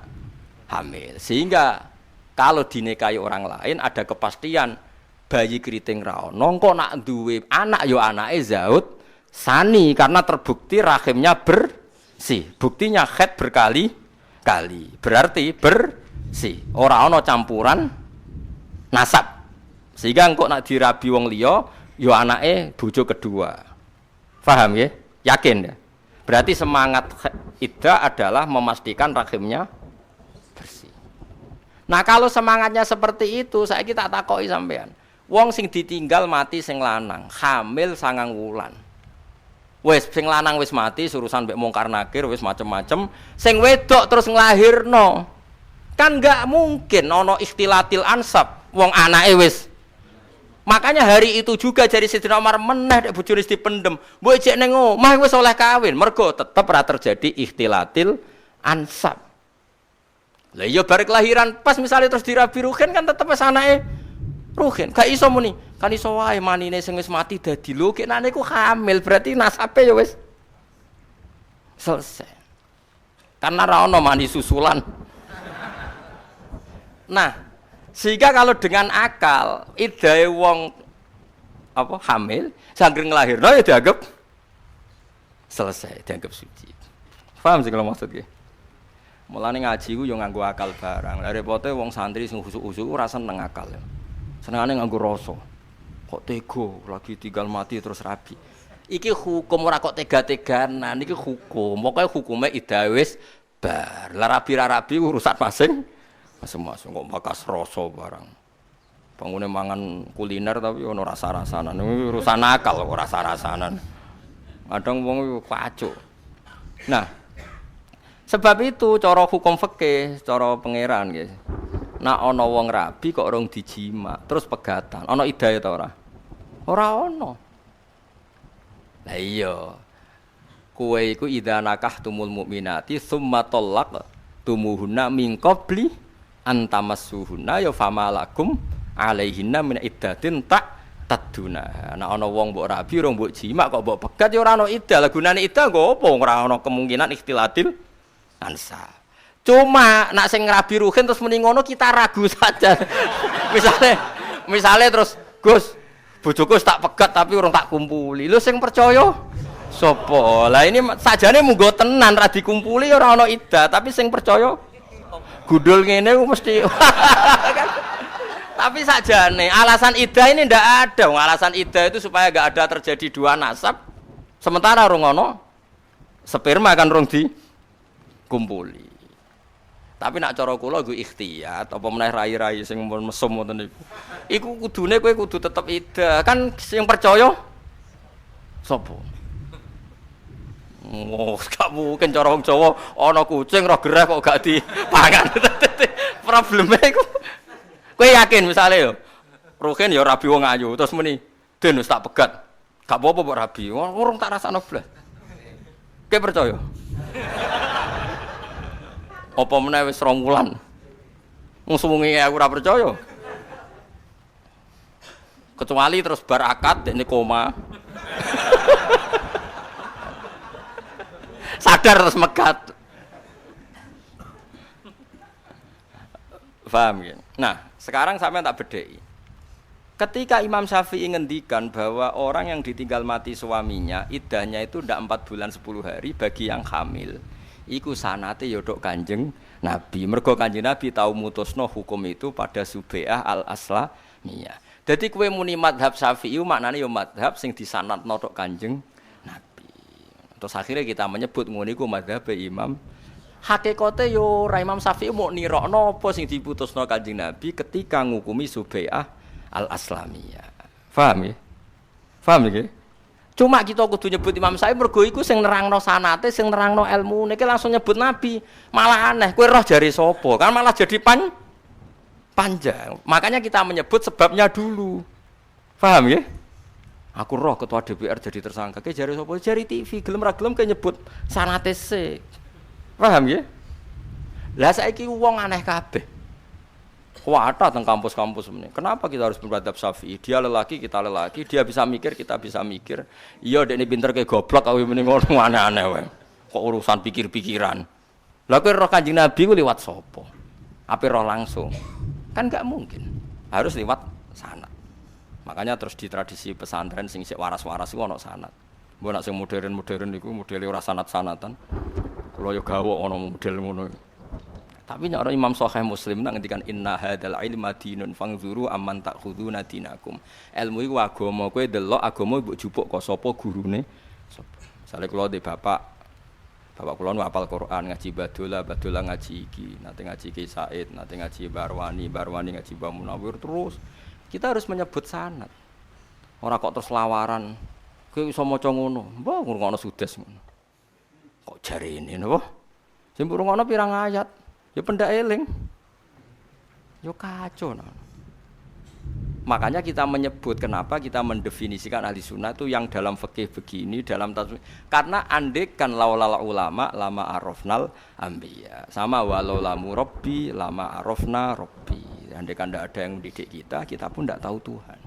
hamil. Sehingga kalau dinikahi orang lain ada kepastian bayi keriting ra ono kok nak duwe anak yo anake zaud sani karena terbukti rahimnya bersih. Buktinya haid berkali-kali. Berarti bersih. Ora ana campuran nasab. Sehingga engko nak dirabi wong liya ya anake bojo kedua. Paham ya? Yakin ya? Berarti semangat iddah adalah memastikan rahimnya bersih. Nah, kalau semangatnya seperti itu, saiki tak takoki sampean. Wong sing ditinggal mati sing lanang, hamil 9 wulan. Wes sing lanang wis mati urusan mbek mungkar nakir wis macem-macem, sing wedok terus nglahirno. Kan enggak mungkin ana ikhtilatil ansab wong anake wis. Makanya hari itu juga jadi Sayyidina Umar meneh nek bojone dipendem. Mbok jek ning omah wis oleh kawin, mergo tetep ora terjadi ikhtilatil ansab. Lah iya bareng kelahiran pas misalnya terus dirabi Ruhin kan tetep wis anake Ruhin. Gak iso muni. Kan iso wae manine sing wis mati dadi lho kek nane ku hamil berarti nasabe ya wis selesai. Karena ra ono mani susulan. Nah, sehingga kalau dengan akal iddahe wong apa hamil sangger nglahirno ya dianggap selesai, dianggap suci. Paham sih kalau maksudnya? Mulane ngaji ku yo nganggo akal barang. Lah repote wong santri sing khusuk-khusuk ora seneng akal. Senengane nganggo rasa. Kok tega lagi tinggal mati terus rabi. Iki hukum ora kok tega-teganan, iki hukum. Pokoke hukume iddah wis bar. Lah rabi urusan masing-masing kok bakas rasa barang. Bangune mangan kuliner tapi ono rasa-rasanan. Urusan akal kok rasa-rasanan. Kadang wong iku kacuk. Nah, sebab itu cara hukum fikih, cara pangeran nggih. Nak ana wong rabi kok urung dijima, terus pegatan. Ana idah ta ora? Ora ana. Lah iya. Kowe iku idza nakahtumul mukminati tsumma talaq tumuhunna min qabli antamassuhunna ya famalakum alaihinna min iddatin tak taduna. Nek ana wong mbok rabi ora mbok jima kok mbok pegat ya ora ana iddah. Lah gunane iddah nggo apa ora ana kemungkinan ikhtilatil ansab. Cuma nek sing rabi ruhin terus muni ngono kita ragu saja. Misale terus Gus bojoku tak pegat tapi urung tak kumpuli. Lho sing percaya sapa? Lah ini sajane munggo tenan ra dikumpuli ora ana iddah, tapi sing percaya gundul ngene ku mesti Tapi sajane alasan iddah ini ndak ada. Alasan iddah itu supaya enggak ada terjadi dua nasab. Sementara urung ana sperma kan urung dikumpuli. Tapi nak cara kula nggo ikhtiyat apa meneh rai-rai sing mesum ngoten niku. Iku kudune kowe kudu tetep iddah. Kan sing percaya sapa? Oh, gak mungkin cara wong Jawa ana kucing roh gerah kok gak dipangan. Probleme iku. Kowe yakin misale yo Ruhin ya rabi wong ayu terus muni, "Den wis tak pegat." Gak apa-apa kok rabi. Urung tak rasakno blas. Kowe percaya? Apa meneh wis 2 wulan. Wong suwengi aku ora percaya. Kecuali terus bar akad dekne koma. Sadar terus megat. Paham ya? Nah, sekarang sampean tak bedheki. Ketika Imam Syafi'i ngendikan bahwa orang yang ditinggal mati suaminya iddahnya itu ndak 4 bulan 10 hari bagi yang hamil. Iku sanate ya tok Kanjeng Nabi. Mergo Kanjeng Nabi tau mutusno hukum itu pada Subai'ah al-Aslamiyah. Dadi kowe muni mazhab Syafi'i maknane ya mazhab sing disanadno tok Kanjeng Nabi. Terus akhirnya kita menyebut ngono iku mazhab Imam. Hakikate yo ora Imam Syafi'i mau nirokno apa sing diputusno Kanjeng Nabi ketika ngukumi Subai'ah al-Aslamiyah. Paham ya? Paham ya? Cuma kita kudu nyebut Imam Syafi'i mergo iku sing nerangno sanate, sing nerangno ilmune. Iki langsung nyebut Nabi. Malah aneh, kowe roh jari sapa? Kan malah jadi panjang. Makanya kita menyebut sebabnya dulu. Paham ya? Aku roh ketua DPR jadi tersangka. Ki jari sapa? Jari TV. Gelem ra gelem ke nyebut sanate sik. Paham ya? Lah saiki wong aneh kabeh. Kuwata teng kampus-kampus meneh. Kenapa kita harus beradab Syafi'i? Dia lelaki, kita lelaki, dia bisa mikir, kita bisa mikir. Iya dekne pinter ke goblok kowe muni ngono aneh-aneh wae. Kok urusan pikir-pikiran. Lah kowe roh Kanjeng Nabi ku liwat sapa? Ape roh langsung? Kan enggak mungkin. Harus liwat sanad. Makanya terus di tradisi pesantren sing sik waras-waras iku ana sanad. Mbok nek sing modern-modern niku modele ora sanad-sanatan. Kula yo gawok ana model ngono. Tapi nek Imam Sahih Muslim nang ngendikan inna hadzal ilma dinun fangzuru amman ta'khuduna dinakum. Ilmu iku agama, kowe delok agama mbok jupuk kok sapa gurune. Misale kula ndek bapak kula nu hafal Quran, ngaji badola ngaji iki, nate ngaji Ki Said, nate ngaji Barwani ngaji Mbah Munawir terus. Kita harus menyebut sanad. Ora kok terus lawaran. Kowe iso maca ngono. Mbah ngono sudes ngono. Kok jarene napa? Sing ngono pirang ayat? Ya pendak eling. Ya kacau. Nah. Makanya kita menyebut kenapa kita mendefinisikan ahli sunnah itu yang dalam fikih begini, dalam tasawuf. Karena andekan laulal ulama lama arafnal anbiya. Sama walau lamu rabbi lama arafna rabbi. Andekan tidak ada yang mendidik kita pun tidak tahu Tuhan.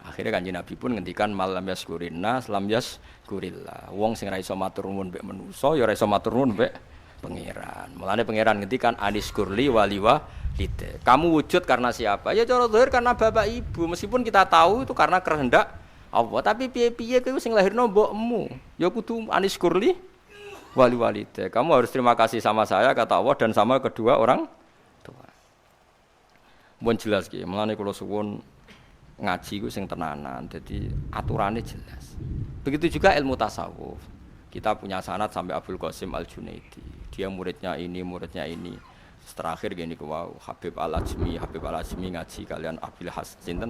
Akhirnya Kanjeng Nabi pun ngendikan malam yaskurinna lam yaskurillah. Wong sing ra iso matur nuwun mbek manusa ya ora iso matur nuwun mbek pangeran. Mulane pangeran ngendikan aniskurli waliwa lite. Kamu wujud karena siapa? Ya cara zahir karena bapak ibu. Meskipun kita tahu itu karena kehendak Allah, tapi piye-piye kowe sing lahirno mbokmu. Ya kudu aniskurli waliwalite. Kamu harus terima kasih sama saya kata Allah dan sama kedua orang tua. Mun jelas ki, mulane kula suwun ngaji ku sing tenanan. Jadi aturannya jelas. Begitu juga ilmu tasawuf. Kita punya sanad sampai Abdul Qasim Al-Junaidi. Dia muridnya ini. Terakhir gini wow, Habib Al-Ajmi ngaji kalian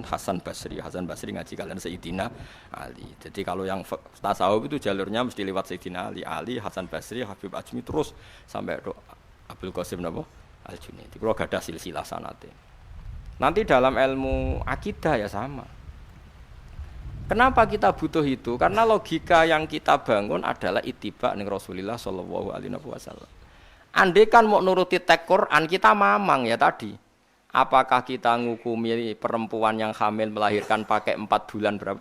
Hasan Basri ngaji kalian Sayyidina Ali. Jadi kalau yang tasawuf itu jalurnya mesti lewat Sayyidina Ali, Hasan Basri, Habib Ajmi terus sampai Abdul Qasim Al-Junaidi. Kalau gak ada silsilah sanate. Nanti dalam ilmu akidah ya sama. Kenapa kita butuh itu? Karena logika yang kita bangun adalah ittiba ning Rasulullah sallallahu alaihi wasallam. Andai kan mau nuruti teks Quran kita mamang ya tadi. Apakah kita ngukumi perempuan yang hamil melahirkan pakai 4 bulan berapa?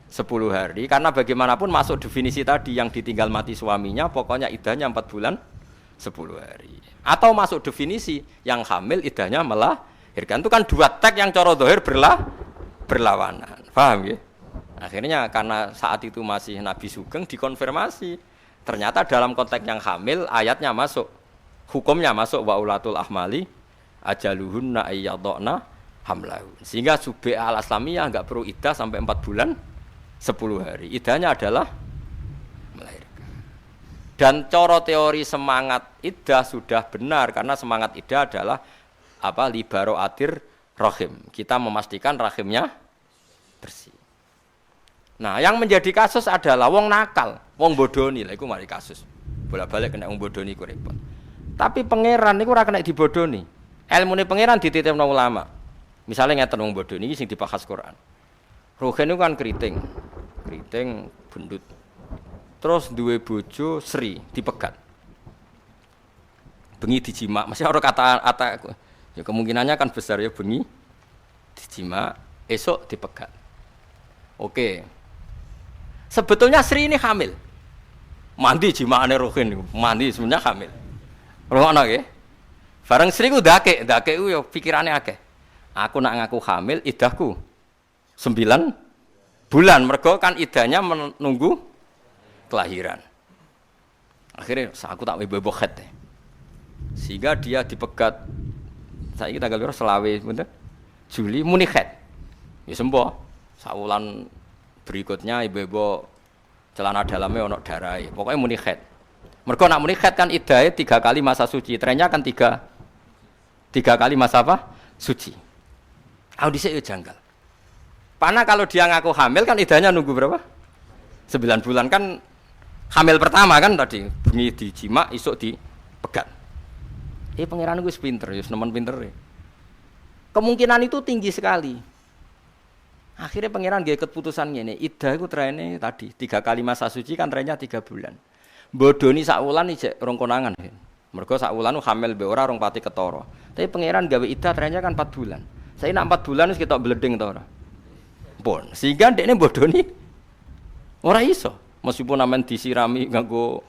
10 hari. Karena bagaimanapun masuk definisi tadi yang ditinggal mati suaminya pokoknya iddahnya 4 bulan 10 hari. Atau masuk definisi yang hamil iddahnya melahirkan. Itu kan dua teks yang cara zahir berlawanan. Paham ya? Akhirnya karena saat itu masih Nabi Sugeng dikonfirmasi. Ternyata dalam konteks yang hamil ayatnya masuk, hukumnya masuk wa ulatul ahmali ajaluhunna ayyadna hamlahu. Sehingga subi al-aslamiyah enggak perlu iddah sampai 4 bulan 10 hari. Iddahnya adalah melahirkan. Dan coro teori semangat iddah sudah benar karena semangat iddah adalah libaro atir rahim. Kita memastikan rahimnya bersih. Nah, yang menjadi kasus adalah wong nakal, wong bodoni lah iku mari kasus. Bolak-balik kena wong bodoni iku repot. Tapi pangeran niku ora kena dibodoni. Ilmune pangeran dititipno ulama. Misalnya ngeten wong bodoni iki sing dibahas Quran. Ruhen niku kan keriting bendut. Terus duwe bojo Sri dipegat. Bengi dijima, masih ora kata ya kemungkinannya kan besar ya bengi dijima, esok dipegat. Oke. Sebetulnya Sri ini hamil. Mandi jimaane Ruhin, mandi sebenarnya hamil. Rono nggih. Bareng Sri ku dake ku yo pikirane akeh. Aku nak ngaku hamil iddahku 9 bulan. Mergo kan iddahnya menunggu kelahiran. Akhirnya aku tak bebokhet. Sehingga dia dipegat. Saiki tanggal piro selawe pinten? Juli muni khet. Ya sempo. Sawulan berikutnya ibu-ibu celana dalamnya ono darai. Pokoknya muni khed. Mergo nak muni khed kan iddahe 3 kali masa suci. Trennya kan 3 kali masa apa? Suci. Audisi yo janggal. Karena kalau dia ngaku hamil kan iddahnya nunggu berapa? 9 bulan kan hamil pertama kan tadi. Bengi dijima, isuk dipegat. Pangeran gue pinter, ya nemen pinter. Kemungkinan itu tinggi sekali. Akhirnya pangeran gak keputusan ngene, iddah iku trene tadi 3 kali masa suci kan trennya 3 bulan. Bodoni sak wulan iki rong konangan. Mergo sak wulan hamil be ora rong pati ketara. Tapi pangeran gawe iddah trennya kan 4 bulan. Saya nak 4 bulan wis ketok bleding ta ora? Pun. Sehingga dekne bodoni ora iso. Meskipun amen disirami nganggo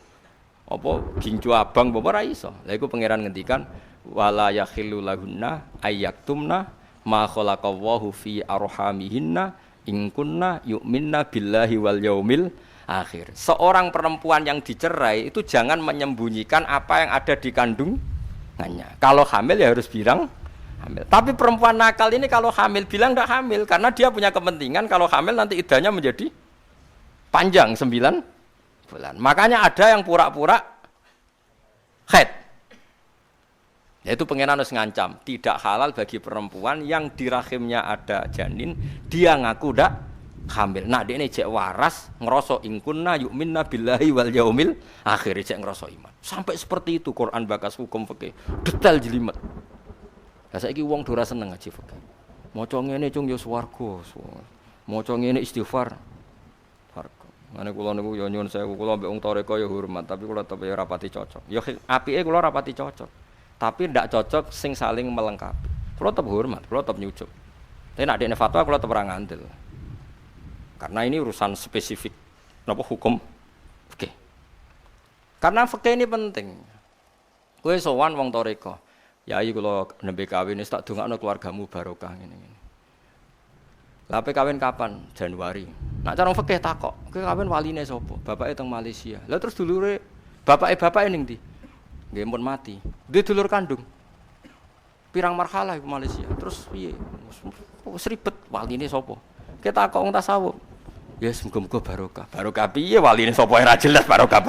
ginjo abang ora iso. Lha iku pangeran ngendikan wala yakhillu lahunna ayyaktumna ma khalaqallahu fi arhamihinna in kunna yu'minna billahi wal yaumil akhir. Seorang perempuan yang dicerai itu jangan menyembunyikan apa yang ada di kandungannya. Kalau hamil ya harus bilang hamil. Tapi perempuan nakal ini kalau hamil bilang enggak hamil karena dia punya kepentingan kalau hamil nanti iddahnya menjadi panjang 9 bulan. Makanya ada yang pura-pura khed. Yaitu pengenan harus ngancam, tidak halal bagi perempuan yang di rahimnya ada janin, dia ngaku ndak hamil. Nah, dia ini cek waras, ngerosok ingkunna yu'minna billahi wal yaumil akhir cek ngerosok iman. Sampai seperti itu Quran bakas hukum fikih, detail jelimet. Lah saiki wong ora seneng ngaji fikih. Maca ngene cung yo swarga. Maca ngene istighfar. Swarga. Ngene kula niku yo nyuwun sewu, kula mbek wong toreko yo hormat, tapi kula tetep yo rapati cocok. Yo apike kula rapati cocok. Tapi tidak cocok sing saling melengkapi. Kalau tetap hormat, kalau tetap nyucuk. Tapi nak dene fatwa kalau tetap ora ngandel. Karena ini urusan spesifik napa hukum fikih. Karena fikih ini penting. Kowe sowan wong toreko. Yai kula nembe kawin wis tak dongakno keluargamu barokah ngene-ngene. Lah kawin kapan? Januari. Nak cara fikih takok, kowe kawin waline sapa? Bapake teng Malaysia. Lah terus dulure bapake ning ndi? Nggih pun mati. Dia dulur kandung. Pirang marhalah ke Malaysia. Terus piye? Wis ribet waline sapa? Kita kok wong tasawuf. Ya muga-muga barokah. Barokah piye waline sapa ora jelas barokah.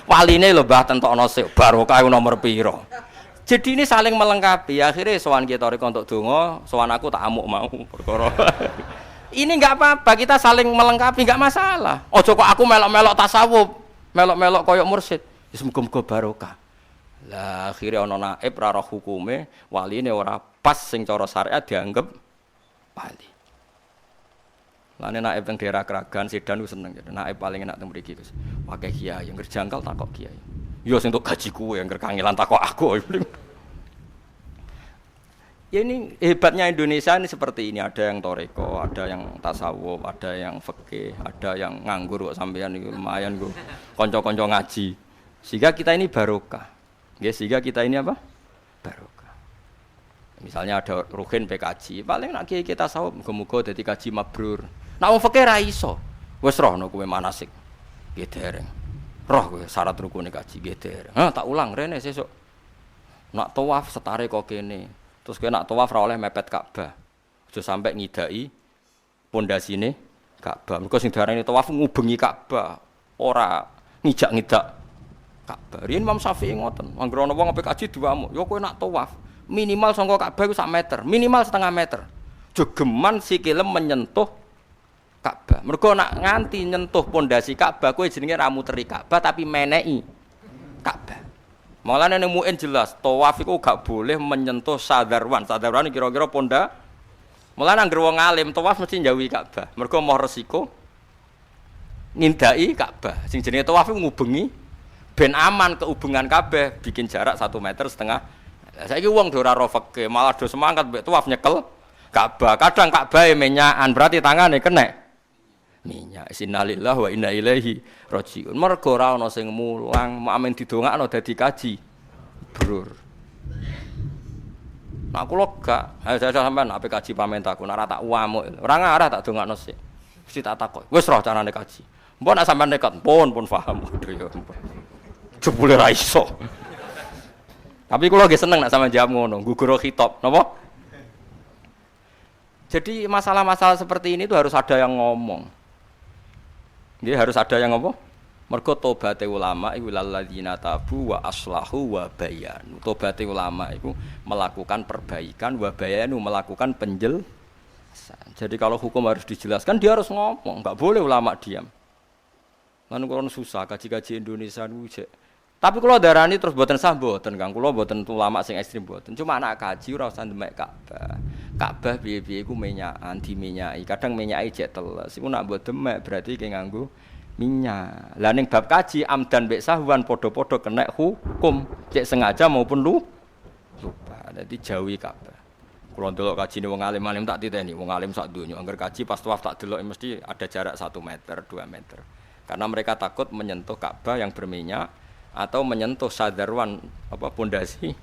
Waline lho Mbah tentokno sik barokah nomor piro. Jadi ini saling melengkapi. Akhirnya sowan kita rek untuk donga, sowan aku tak amuk mau perkara. Ini enggak apa-apa, kita saling melengkapi enggak masalah. Ojo kok aku melok-melok tasawuf, melok-melok koyok mursyid. Wis muga-muga barokah. Lah akhirnya ana naib ra roh hukume, waline ora pas sing cara syariat dianggap wali. Lane naib teng daerah Kragan Sedan ku seneng gitu. Naib paling enak teng mriki Gus. Pakai kiai yang kerjangkal takok kiai. Yo sing entuk gaji kuwe yang kangelan takok aku. Ya ini hebatnya Indonesia ini seperti ini, ada yang toreko, ada yang tasawuf, ada yang fikih, ada yang nganggur kok sampean iki lumayan kok kanca-kanca ngaji. Sehingga kita ini barokah. Nggih, sehingga kita ini apa? Barokah. Misalnya ada ruhin PKJ, paling nak kiai kita tasawuf muga-muga dadi kaji mabrur. Nak wong fikih ra iso. Wis rohno kowe manasik. Nggih dereng. Roh kowe syarat rukune kaji nggih dereng. Tak ulang rene sesuk. Nak tawaf setare kok kene. Terus kowe nak tawaf ora oleh mepet Ka'bah. Aja sampai ngidai pondasine Ka'bah. Mergo sing diarani tawaf ngubengi Ka'bah, ora ngijak-ngidak Ka'bah. Riyen Imam Syafi'i ngoten. Anggere ana wong PKJ duamu, ya kowe nak tawaf minimal saka Ka'bah iku 1 meter, minimal setengah meter. Jogeman sikile menyentuh Ka'bah. Mergo nak nganti nyentuh pondasi Ka'bah kowe jenenge ra muteri Ka'bah tapi meneki Ka'bah. Malah ning muin jelas, tawaf iku gak boleh menyentuh sadarwan. Sadarwan kira-kira ponda. Malah nang wong alim tawaf mesti njauhi Ka'bah. Mergo moh resiko ngindai Ka'bah. Sing jenenge tawaf iku ngubengi ben aman kehubungan Ka'bah, bikin jarak 1,5 meter. Saiki wong do ora ro fikih, malah do semangat mbek tawaf nyekel Ka'bah. Kadang Ka'bah menyakan, berarti tangane kena minyak. Innalillahi wa inna ilaihi rajiun. Mergo ora ana sing mulang, amen didongakno dadi kaji. Brur. Nak kula gak, saya sampean ape kaji pamentaku, nek ora tak uamuk. Ora ngarah tak dongakno sik. Mesti tak takok. Wis roh carane kaji. Mbok nek sampean nekat, pun paham. Aduh ya. Jebule ra iso. Tapi kula nggih seneng nek sampean jawab ngono, gugur khitab, napa? Jadi masalah-masalah seperti ini itu harus ada yang ngomong. Nggih harus ada yang apa? Mergo tobaté ulama iku lalladzina tabu wa aslahu wa bayanu. Tobaté ulama iku melakukan perbaikan wa bayanu melakukan penjelasan. Jadi kalau hukum harus dijelaskan dia harus ngomong, enggak boleh ulama diam. Lan kula susah kaji-kaji Indonesia niku. Tapi kula darani terus mboten sah mboten Kang. Kula mboten ulama sing ekstrem mboten. Cuma anak kaji ora usah ndemek Ka'bah. Ka'bah piye-piye iku menyakan, dimenyaki. Kadang menyaki jek teles. Iku nak mbok demek berarti ki nganggo minyak. Lah ning bab kaji amdan mbek sahwan padha-padha kena hukum, cek sengaja maupun lupa. Dadi jauhi Ka'bah. Kula ndelok kajine wong alim-alim tak titeni, wong alim sak donya angger kaji pas tawaf tak delok mesti ada jarak 1 meter, 2 meter. Karena mereka takut menyentuh Ka'bah yang berminyak atau menyentuh sadarwan apa pondasi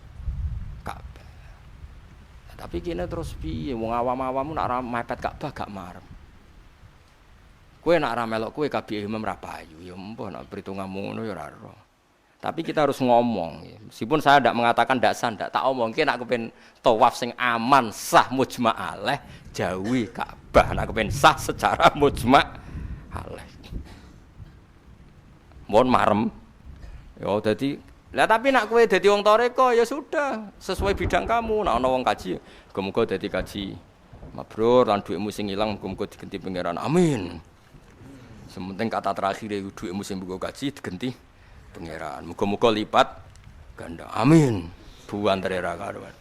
Ka'bah. Nah, tapi kene terus piye wong awam-awam nak ora mepet Ka'bah gak marem. Kowe nak ora melok kowe kabeh imam ra payu ya mbah nak perhitunganmu ngono ya ora ero. Tapi kita harus ngomong ya. Meskipun saya tidak mengatakan ndak sah ndak tak omongke nak kepen tawaf sing aman sah mujma' alaih jauhi Ka'bah nak kepen sah secara mujma' alaih. Mohon marem. Ya dadi lah tapi nak kowe dadi wong toreko ya sudah sesuai bidang kamu. Nak ana wong kaji, muga-muga dadi kaji mabrur lan dhuwitmu sing ilang muga-muga digenti pangeran. Amin. Sementing kata terakhir iku dhuwitmu sing muga kaji digenti pangeran. Muga-muga lipat ganda. Amin. Buantare ra karuan.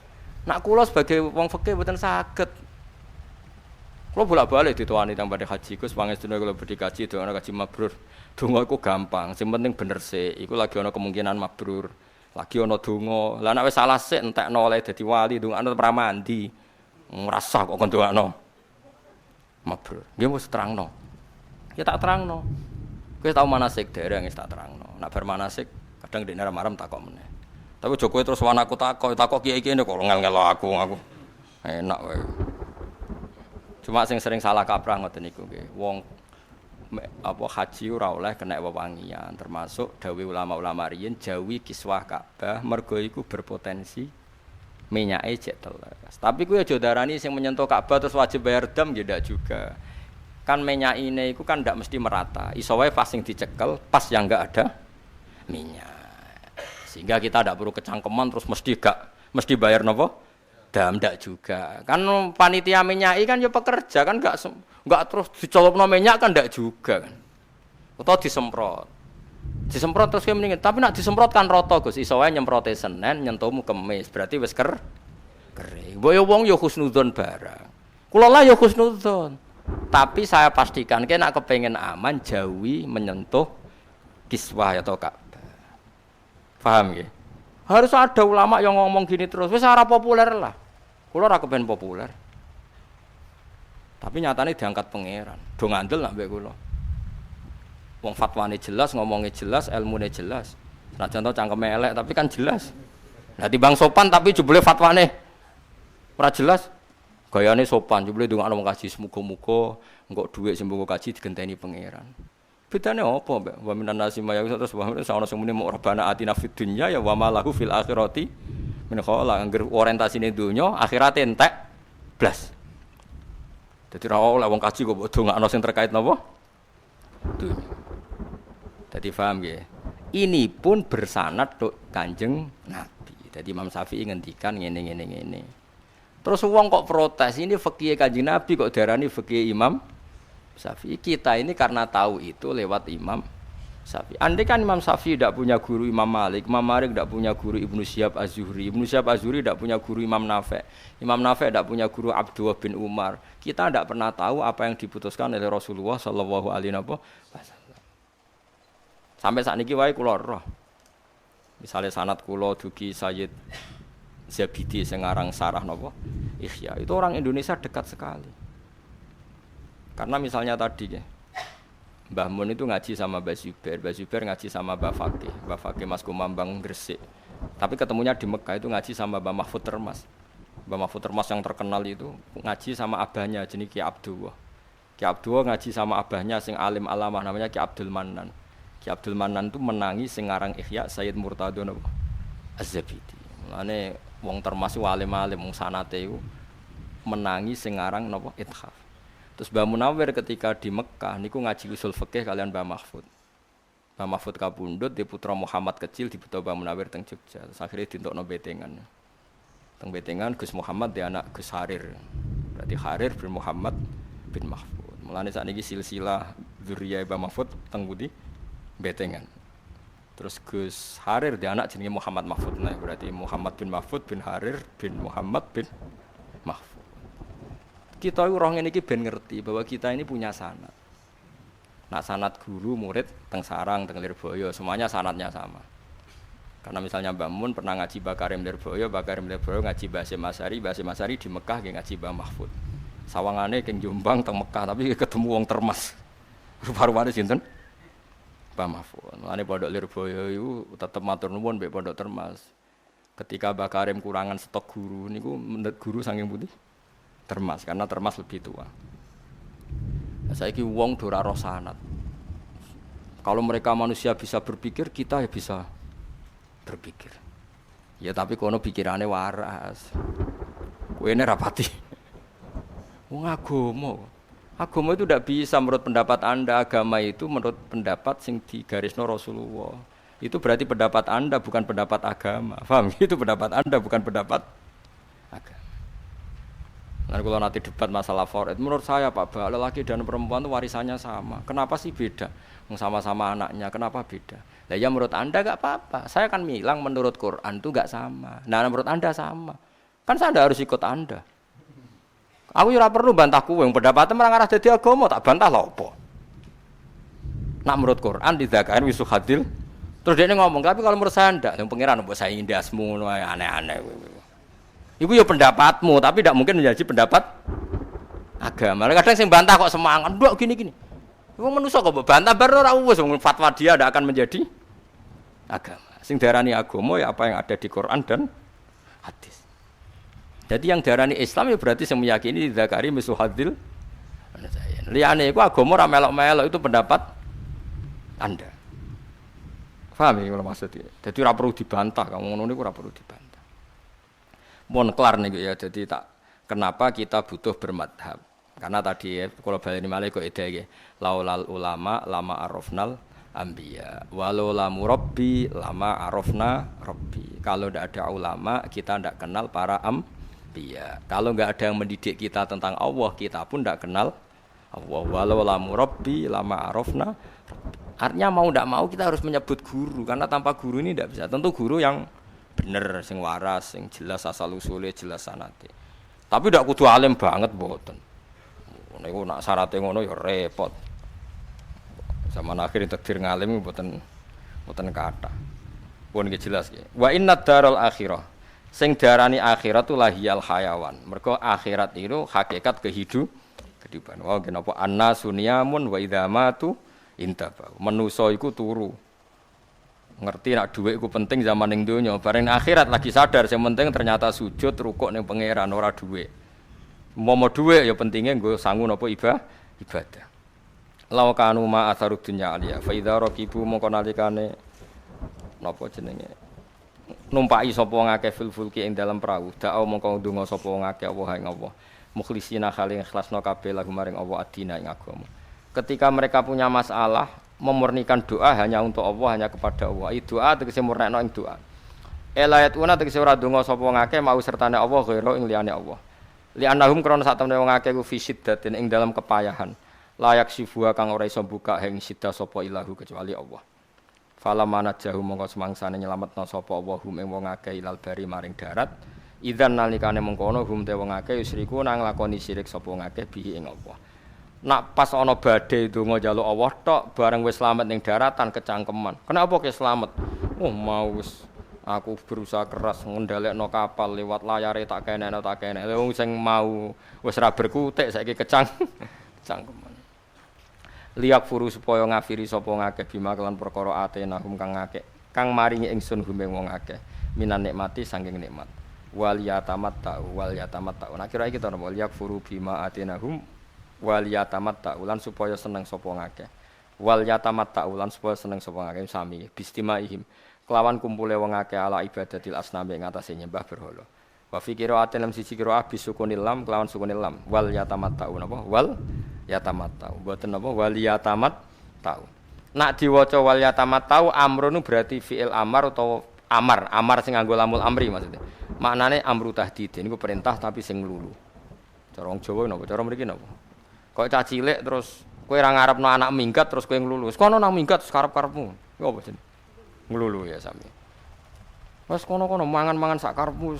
Nak kula sebagai wong fikih mboten saged. Kula bolak-balik ditowani teng badhe haji Gus pangestune kula badhe kaji doa kaji mabrur. Donga iku gampang, sing penting bener sik. Iku lagi ana kemungkinan mabrur. Lagi ana donga. Lah nek wis salah sik entekno oleh dadi wali, dongane ora mandi. Ngrasah kok kon doakno. Mabrur. Nggih wis terangno. Ya tak terangno. Kowe tau manasik dereng wis tak terangno. Nek bar manasik kadang dekne ora marem takok meneh. Tapi Jokowi terus wanaku takok kiai kene kok ngel-ngelo aku. Enak wae. Cuma sing sering salah kaprah ngoten niku nggih. Wong apa haji ora oleh kena wewangian, termasuk dawuh ulama-ulama riyin jauhi kiswah Ka'bah mergo iku berpotensi minyake jek teles. Tapi kuwi aja darani sing menyentuh Ka'bah terus wajib bayar dam ya ndak juga. Kan minyaine iku kan ndak mesti merata. Iso wae pas sing dicekel, pas yang enggak ada minyak. Sehingga kita ndak perlu kecangkeman terus mesti bayar napa? Dam ndak juga. Kan panitia minyaki kan ya pekerja kan enggak terus dicolopno minyak kan ndak juga kan. Utawa disemprot. Disemprot terus mendingin, tapi nak disemprot kan rata Gus. Iso wae nyemprote Senin, nyentuhmu Kamis. Berarti wis kering. Mbok yo wong yo husnudzon barang. Kula lah yo husnudzon. Tapi saya pastikan nek kepengin aman jauhi menyentuh kiswah atau Ka'bah. Paham nggih? Harus ada ulama yang ngomong gini terus. Wis ora populer lah. Kula ora kepen populer. Tapi nyatane diangkat pangeran. Do ngandel nak mbek kula. Wong fatwane jelas, ngomongnya jelas, ilmune jelas. Nah contoh cangkeme elek tapi kan jelas. Nah timbang sopan tapi jebule fatwane ora jelas. Gayane sopan, jebule ndongakno wong kaji muga-muga engko dhuwit sing mbok kaji digenteni pangeran. Bedane apa, Mbak? Wa minan nasi maya terus wa ana sing muni rabbana atina fid dunya ya wa ma lahu fil akhirati min khala. Angger orientasine donya, akhirate entek blas. Dadi ra oleh wong kaji kok mbok ndongakno sing terkait napa? Dunya. Dadi paham nggih. Ini pun bersanad tok Kanjeng Nabi. Dadi Imam Syafi'i ngendikan ngene. Terus wong kok protes, ini fikih Kanjeng Nabi kok diarani fikih Imam Syafi'i. Kita ini karena tahu itu lewat Imam Syafi'i. Andai kan Imam Syafi'i tidak punya guru Imam Malik, Imam Malik tidak punya guru Ibnu Syihab Az-Zuhri, Ibnu Syihab Az-Zuhri tidak punya guru Imam Nafi', Imam Nafi' tidak punya guru Abdullah bin Umar. Kita tidak pernah tahu apa yang diputuskan oleh Rasulullah sallallahu alaihi wasallam. Sampai saat ini wae kula roh. Misalnya sanad kula dugi Sayyid Zabidi sing aran sarah napa? Ihya. Itu orang Indonesia dekat sekali. Karena misalnya tadi ya, Mbah Mun itu ngaji sama Mbah Zubair ngaji sama Mbah Fakih Mas Kumambang Gresik. Tapi ketemunya di Mekah itu ngaji sama Mbah Mahfud Termas. Mbah Mahfud Termas yang terkenal itu ngaji sama abahnya jenenge Ki Abdullah. Ki Abdullah ngaji sama abahnya sing alim alamah namanya Ki Abdul Mannan. Ki Abdul Mannan itu menangi sing aran Ihya Sayyid Murtadho Az-Zabidi. Mulane wong termasuk alim-alim wong sanate iku menangi sing aran napa Ithaf. Terus Mbah Munawir ketika di Mekah niku ngaji usul fikih kalian Mbah Mahfud. Mbah Mahfud kapundhut di putra Muhammad kecil dibuta Mbah Munawir teng Jogja. Terus akhire dintokno betengan. Teng betengan Gus Muhammad di anak Gus Harir. Berarti Harir bin Muhammad bin Mahfud. Mulane sakniki silsilah dzurriyyah Mbah Mahfud teng pundi? Betengan. Terus Gus Harir di anak jenenge Muhammad Mahfud. Nah, berarti Muhammad bin Mahfud bin Harir bin Muhammad bin Mahfud. Kita orang ini ben ngerti bahwa kita ini punya sanad. Nah, sanad guru murid teng Sarang, teng Lirboyo, semuanya sanadnya sama. Karena misalnya Mbah Mun pernah ngaji Bakarim Lirboyo ngaji Basim Asari di Mekah nggih ngaji Mbah Mahfud. Sawangane keng Jombang teng Mekah tapi ketemu wong Termas. Rupa-rupane sinten? Mbah Mahfud. Mulane pondok Lirboyo iku tetep matur nuwun mbek pondok Termas. Ketika Mbah Karim kurangan stok guru niku menurut guru saking putih Termas karena Termas lebih tua. Saiki wong ora roh sanad. Kalau mereka manusia bisa berpikir, kita ya bisa berpikir. Ya tapi kono pikirane waras. Kowe ne rapati. Wong agama itu tidak bisa menurut pendapat Anda, agama itu menurut pendapat sing digarisno Rasulullah. Itu berarti pendapat Anda bukan pendapat agama. Paham? Itu pendapat Anda bukan pendapat agama. Nah, kalau nanti debat masalah faraid, menurut saya Pak, lelaki dan perempuan itu warisannya sama. Kenapa sih beda? Sama-sama anaknya, kenapa beda? Lah ya menurut Anda enggak apa-apa. Saya kan bilang menurut Quran itu enggak sama. Nah, menurut Anda sama. Kan saya harus ikut Anda. Aku ora perlu bantah kowe, wong pendapatmu ora ngarah dadi agama, tak bantah lho apa. Nak menurut Quran dizakain wisu hadil. Terus dia ngomong, tapi kalau menurut saya ndak, yang pangeran mbok saingi ndasmu ngono aneh-aneh kowe. Iku ya pendapatmu, tapi tidak mungkin menjadi pendapat agama. Kadang sing bantah kok semangat, ndok gini-gini. Wong manusa kok mbok bantah bar ora wis fatwa dia ndak akan menjadi agama. Sing diarani agama ya apa yang ada di Quran dan hadis. Jadi yang diarani Islam ya berarti sing meyakini zakari misuhadil. Liyane iku agama ora melok-melok itu pendapat Anda. Paham ya kalau maksudnya? Jadi ora perlu dibantah, kamu ngono niku ora perlu dibantah. Mohon kelar niku ya, jadi tak kenapa kita butuh bermadhab. Karena tadi ya, kalau baleni malih kok ide iki. Laulal ulama lama arafnal anbiya. Walau la murabbi lama arafna rabbi. Kalau tidak ada ulama, kita tidak kenal para anbiya. Kalau enggak ada yang mendidik kita tentang Allah, kita pun tidak kenal Allah. Walau la murabbi lama arafna rabbi. Artinya mau tidak mau kita harus menyebut guru. Karena tanpa guru ini tidak bisa. Tentu guru yang bener, sing waras, sing jelas asal usulnya, jelas sanate. Tapi tidak kudu alim banget mboten. Niku nak syaratnya ngono ya repot. Zaman akhir takdir ngalim mboten kathah. Pun iki jelas iki. Wa inna daral akhirah. Sing darani akhirat tu lahiyal hayawan. Mergo akhirat itu hakikat kehidupan. Wa kenapa annasu niyamun wa idza matu intaba. Manusa iku turu. Ngerti nak dhuwit iku penting zaman ning donya, bareng akhirat lagi sadar sing penting ternyata sujud rukuk ning pangeran ora dhuwit. Momo dhuwit ya pentinge nggo sangu napa ibadah. Law kanu ma atharud dunya aliya fa idza raqibu mongko nalikane napa jenenge numpaki sapa ngakeh fil fulki ing dalam perahu da'au mongko ndonga sapa ngakeh Allah ing Allah mukhlisina khaling ikhlasna kabeh lagu maring Allah adina ing agama. Ketika mereka punya masalah memurnikan doa hanya untuk Allah, hanya kepada Allah. Doa tegese murnekno ing doa. Elayatuna tegese ora donga sapa ngake mau sertane Allah ghairu ing liyane Allah. Li annahum krana sak temene wong akeh ku fi syiddatin ing dalam kepayahan. Layak sifua kang ora iso buka ing siddah sapa ilahu kecuali Allah. Fala manajahu mongko semangsane nyelametna sapa Allah hum ing wong akeh ilal bari maring darat. Idzan nalikane mengkono hum te wong akeh yusriku nang lakoni syirik sapa ngakeh bihi ing Allah. Nak pas ana badhe donga njaluk Allah tok bareng wis slamet ning daratan kecangkeman. Kenapa ke slamet? Oh mau wis aku berusaha keras ngendhalekno kapal lewat layare tak kenekno. Wong sing mau wis ra berkutik saiki kecangkeman. Liyak furu supaya ngafiri sapa ngakeh bima kelan perkara atenahum kang ngakeh kang maringi ingsun gumeng wong akeh minan nikmati saking nikmat. Wal yatamat ta'u. Nah kira iki to napa liyak furu bima atenahum wal yatamat ta'ulan supaya seneng sapa ngakeh wal yatamat ta'ulan supaya seneng sapa ngakeh sami bistimaihim kelawan kumpule wong akeh ala ibadatil asnami ing atase nyembah berhala wa fi qira'atin lam siji qira'ah bisukunil lam kelawan sukunil lam wal yatamat ta'u napa wal yatamat ta'u mboten napa wal yatamat ta'u nak diwaca wal yatamat ta'u amrun berarti fi'il amar utawa amar sing nganggo lamul amri maksudnya maknane amru tahdid niku perintah tapi sing nglulu cara wong Jawa napa cara mriki napa kok cah cilik terus kowe ra ngarepno anak minggat terus kowe nglulu. Kono nang minggat karep-karepmu. Iku apa jenenge? Nglulu ya sami. Wes kono-kono mangan-mangan sak karepmu.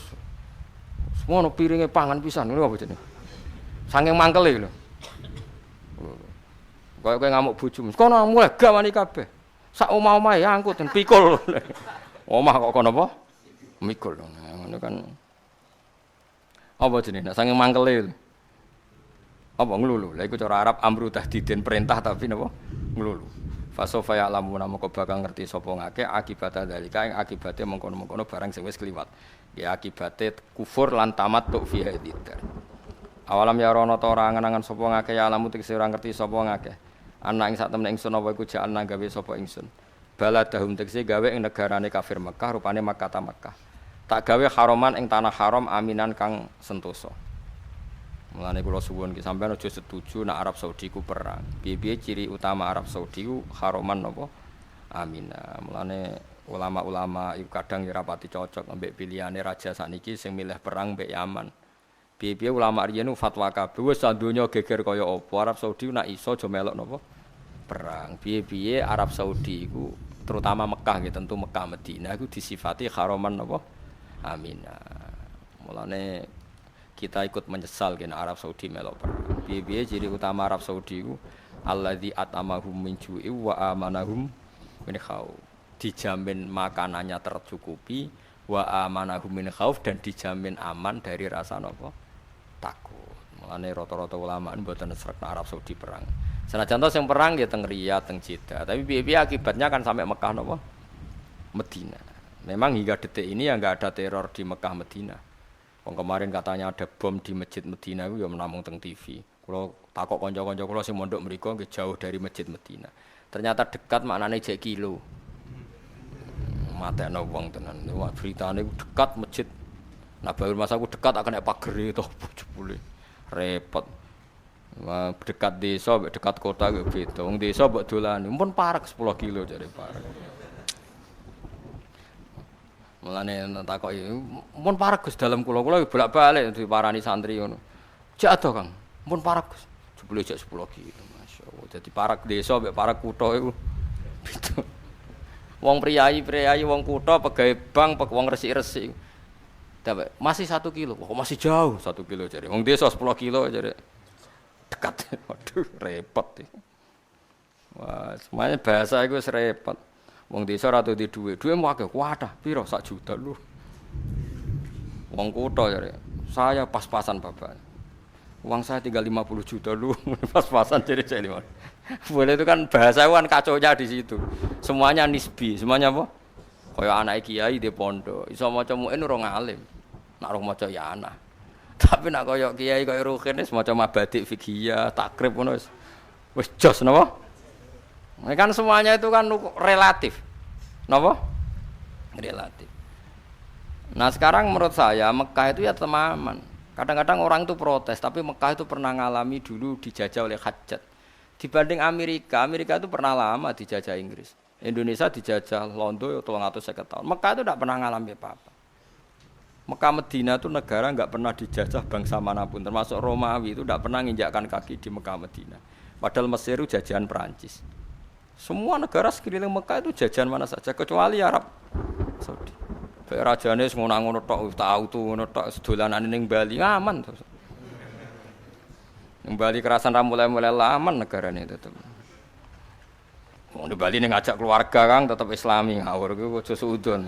Semono piringe pangan pisan. Iku apa jenenge? Saking mangkele lho. Kowe ngamuk bojomu. Kono mulai gawani kabeh. Sak omah-omahe angkut den pikul. Omah kok kono apa? Mikul. Ngono kan. Apa jenenge? Saking mangkele. Apa nglulu? Lha iku cara Arab amru tahdidin perintah tapi napa? Nglulu. Fa sofa ya'lamu moko bakal ngerti sapa ngake akibat dalika ing akibate mengkono-mengkono barang sing wis kliwat. Ya akibate kufur lan tamattu fi hadzikr. Awalam ya rono ta ora angen-angen sapa ngake ya alamu tegese ora ngerti sapa ngake. Ana ing sak temene ingsun apa iku ja'alna gawe sapa ingsun. Baladahum tegese gawe ing negarane kafir Mekah rupane Makkah ta Makkah. Tak gawe haroman ing tanah haram aminan kang sentosa. Mulane kula suwun ki sampeyan aja setuju nek Arab Saudi ku perang. Piye-piye ciri utama Arab Saudi ku haroman napa? Aminah. Mulane ulama-ulama iku kadang ya rapati cocok ambek pilihane raja sakniki sing milih perang mbek Yaman. Piye-piye ulama riyen fatwa kabeh wis donya geger kaya apa Arab Saudi nak iso aja melok napa? Perang. Piye-piye Arab Saudi iku terutama Mekah nggih tentu Mekah Madinah iku disifati haroman napa? Aminah. Mulane kita ikut menyesal kena Arab Saudi melok perang. Piye-piye ciri utama Arab Saudi ku alladzi atamahum min ju'i wa amanahum min khauf. Dijamin makanannya tercukupi wa amanahum min khauf dan dijamin aman dari rasa napa? Takut. Mulane rata-rata ulama mboten srek Arab Saudi perang. Senajan to sing perang ya teng Riyadh, teng Jeddah, tapi piye-piye akibatnya kan sampai Mekah napa? Madinah. Memang hingga detik ini ya enggak ada teror di Mekah Madinah. Kemarin katanya ada bom di Masjid Madinah itu ya menamung teng TV. Kalau takok kanca-kanca kula sing mondok mriku nggih jauh dari Masjid Madinah. Ternyata dekat maknane jek kilo. Matekno wong tenan. Wah beritane dekat masjid. Nah baru masa aku dekat akan nek pager to jebule. Repot. Wah, dekat desa, dekat kota gue beda. Wong desa mbok dolani, pun parek 10 kilo jare parek. Mulane takoki, "Mun parek Gus dalem kula bolak-balik diparani santri ngono." "Jak ado, Kang." "Mun parek Gus." Jebule jak 10 kilo, masyaallah. Dadi parek desa mbek parek kutha iku beda. Wong priyayi, wong kutha pegawe bank, wong resik-resik. Dapat masih 1 kilo. Kok masih jauh 1 kilo jare. Wong desa 10 kilo jare. Dekat. Waduh, repot. Wah, semuanya bahasa iku wis repot. Wong desa ora duwe dhuwit. Dhuwit mu akeh, wadah, piro 1 juta lu. Wong kutha jare. Saya pas-pasan Bapak. Uang saya tinggal 50 juta lu. Pas-pasan jare saya 5. Boleh itu kan bahasa kan kacaunya di situ. Semuanya nisbi, semuanya apa? Kaya anak kiai di pondok, iso maca muin ora ngalim. Nak roh maca ya ana. Tapi nak kaya kiai kaya Rukin wis maca mabadik fikih, takrib ngono wis jos napa? Kan semuanya itu kan relatif. Napa? Relatif. Nah sekarang menurut saya Mekah itu ya temaman. Kadang-kadang orang itu protes, tapi Mekah itu pernah ngalami dulu dijajah oleh Hajjaj. Dibanding Amerika itu pernah lama dijajah Inggris. Indonesia dijajah Londo 350 tahun. Mekah itu tidak pernah ngalami apa-apa. Mekah Medina itu negara enggak pernah dijajah bangsa manapun, termasuk Romawi itu tidak pernah menginjakkan kaki di Mekah Medina. Padahal Mesir itu jajahan Perancis. Semua negara sekeliling Mekah itu jajahan mana saja kecuali Arab Saudi. Bae rajane wis ngono-ngono tok tau tu ngono tok sedolanane ning Bali aman to. Ning Bali kerasan ra mulai-mulai aman negarane tetep. Wong di Bali ning ngajak keluarga Kang tetep Islami ngawur kuwi aja suudon.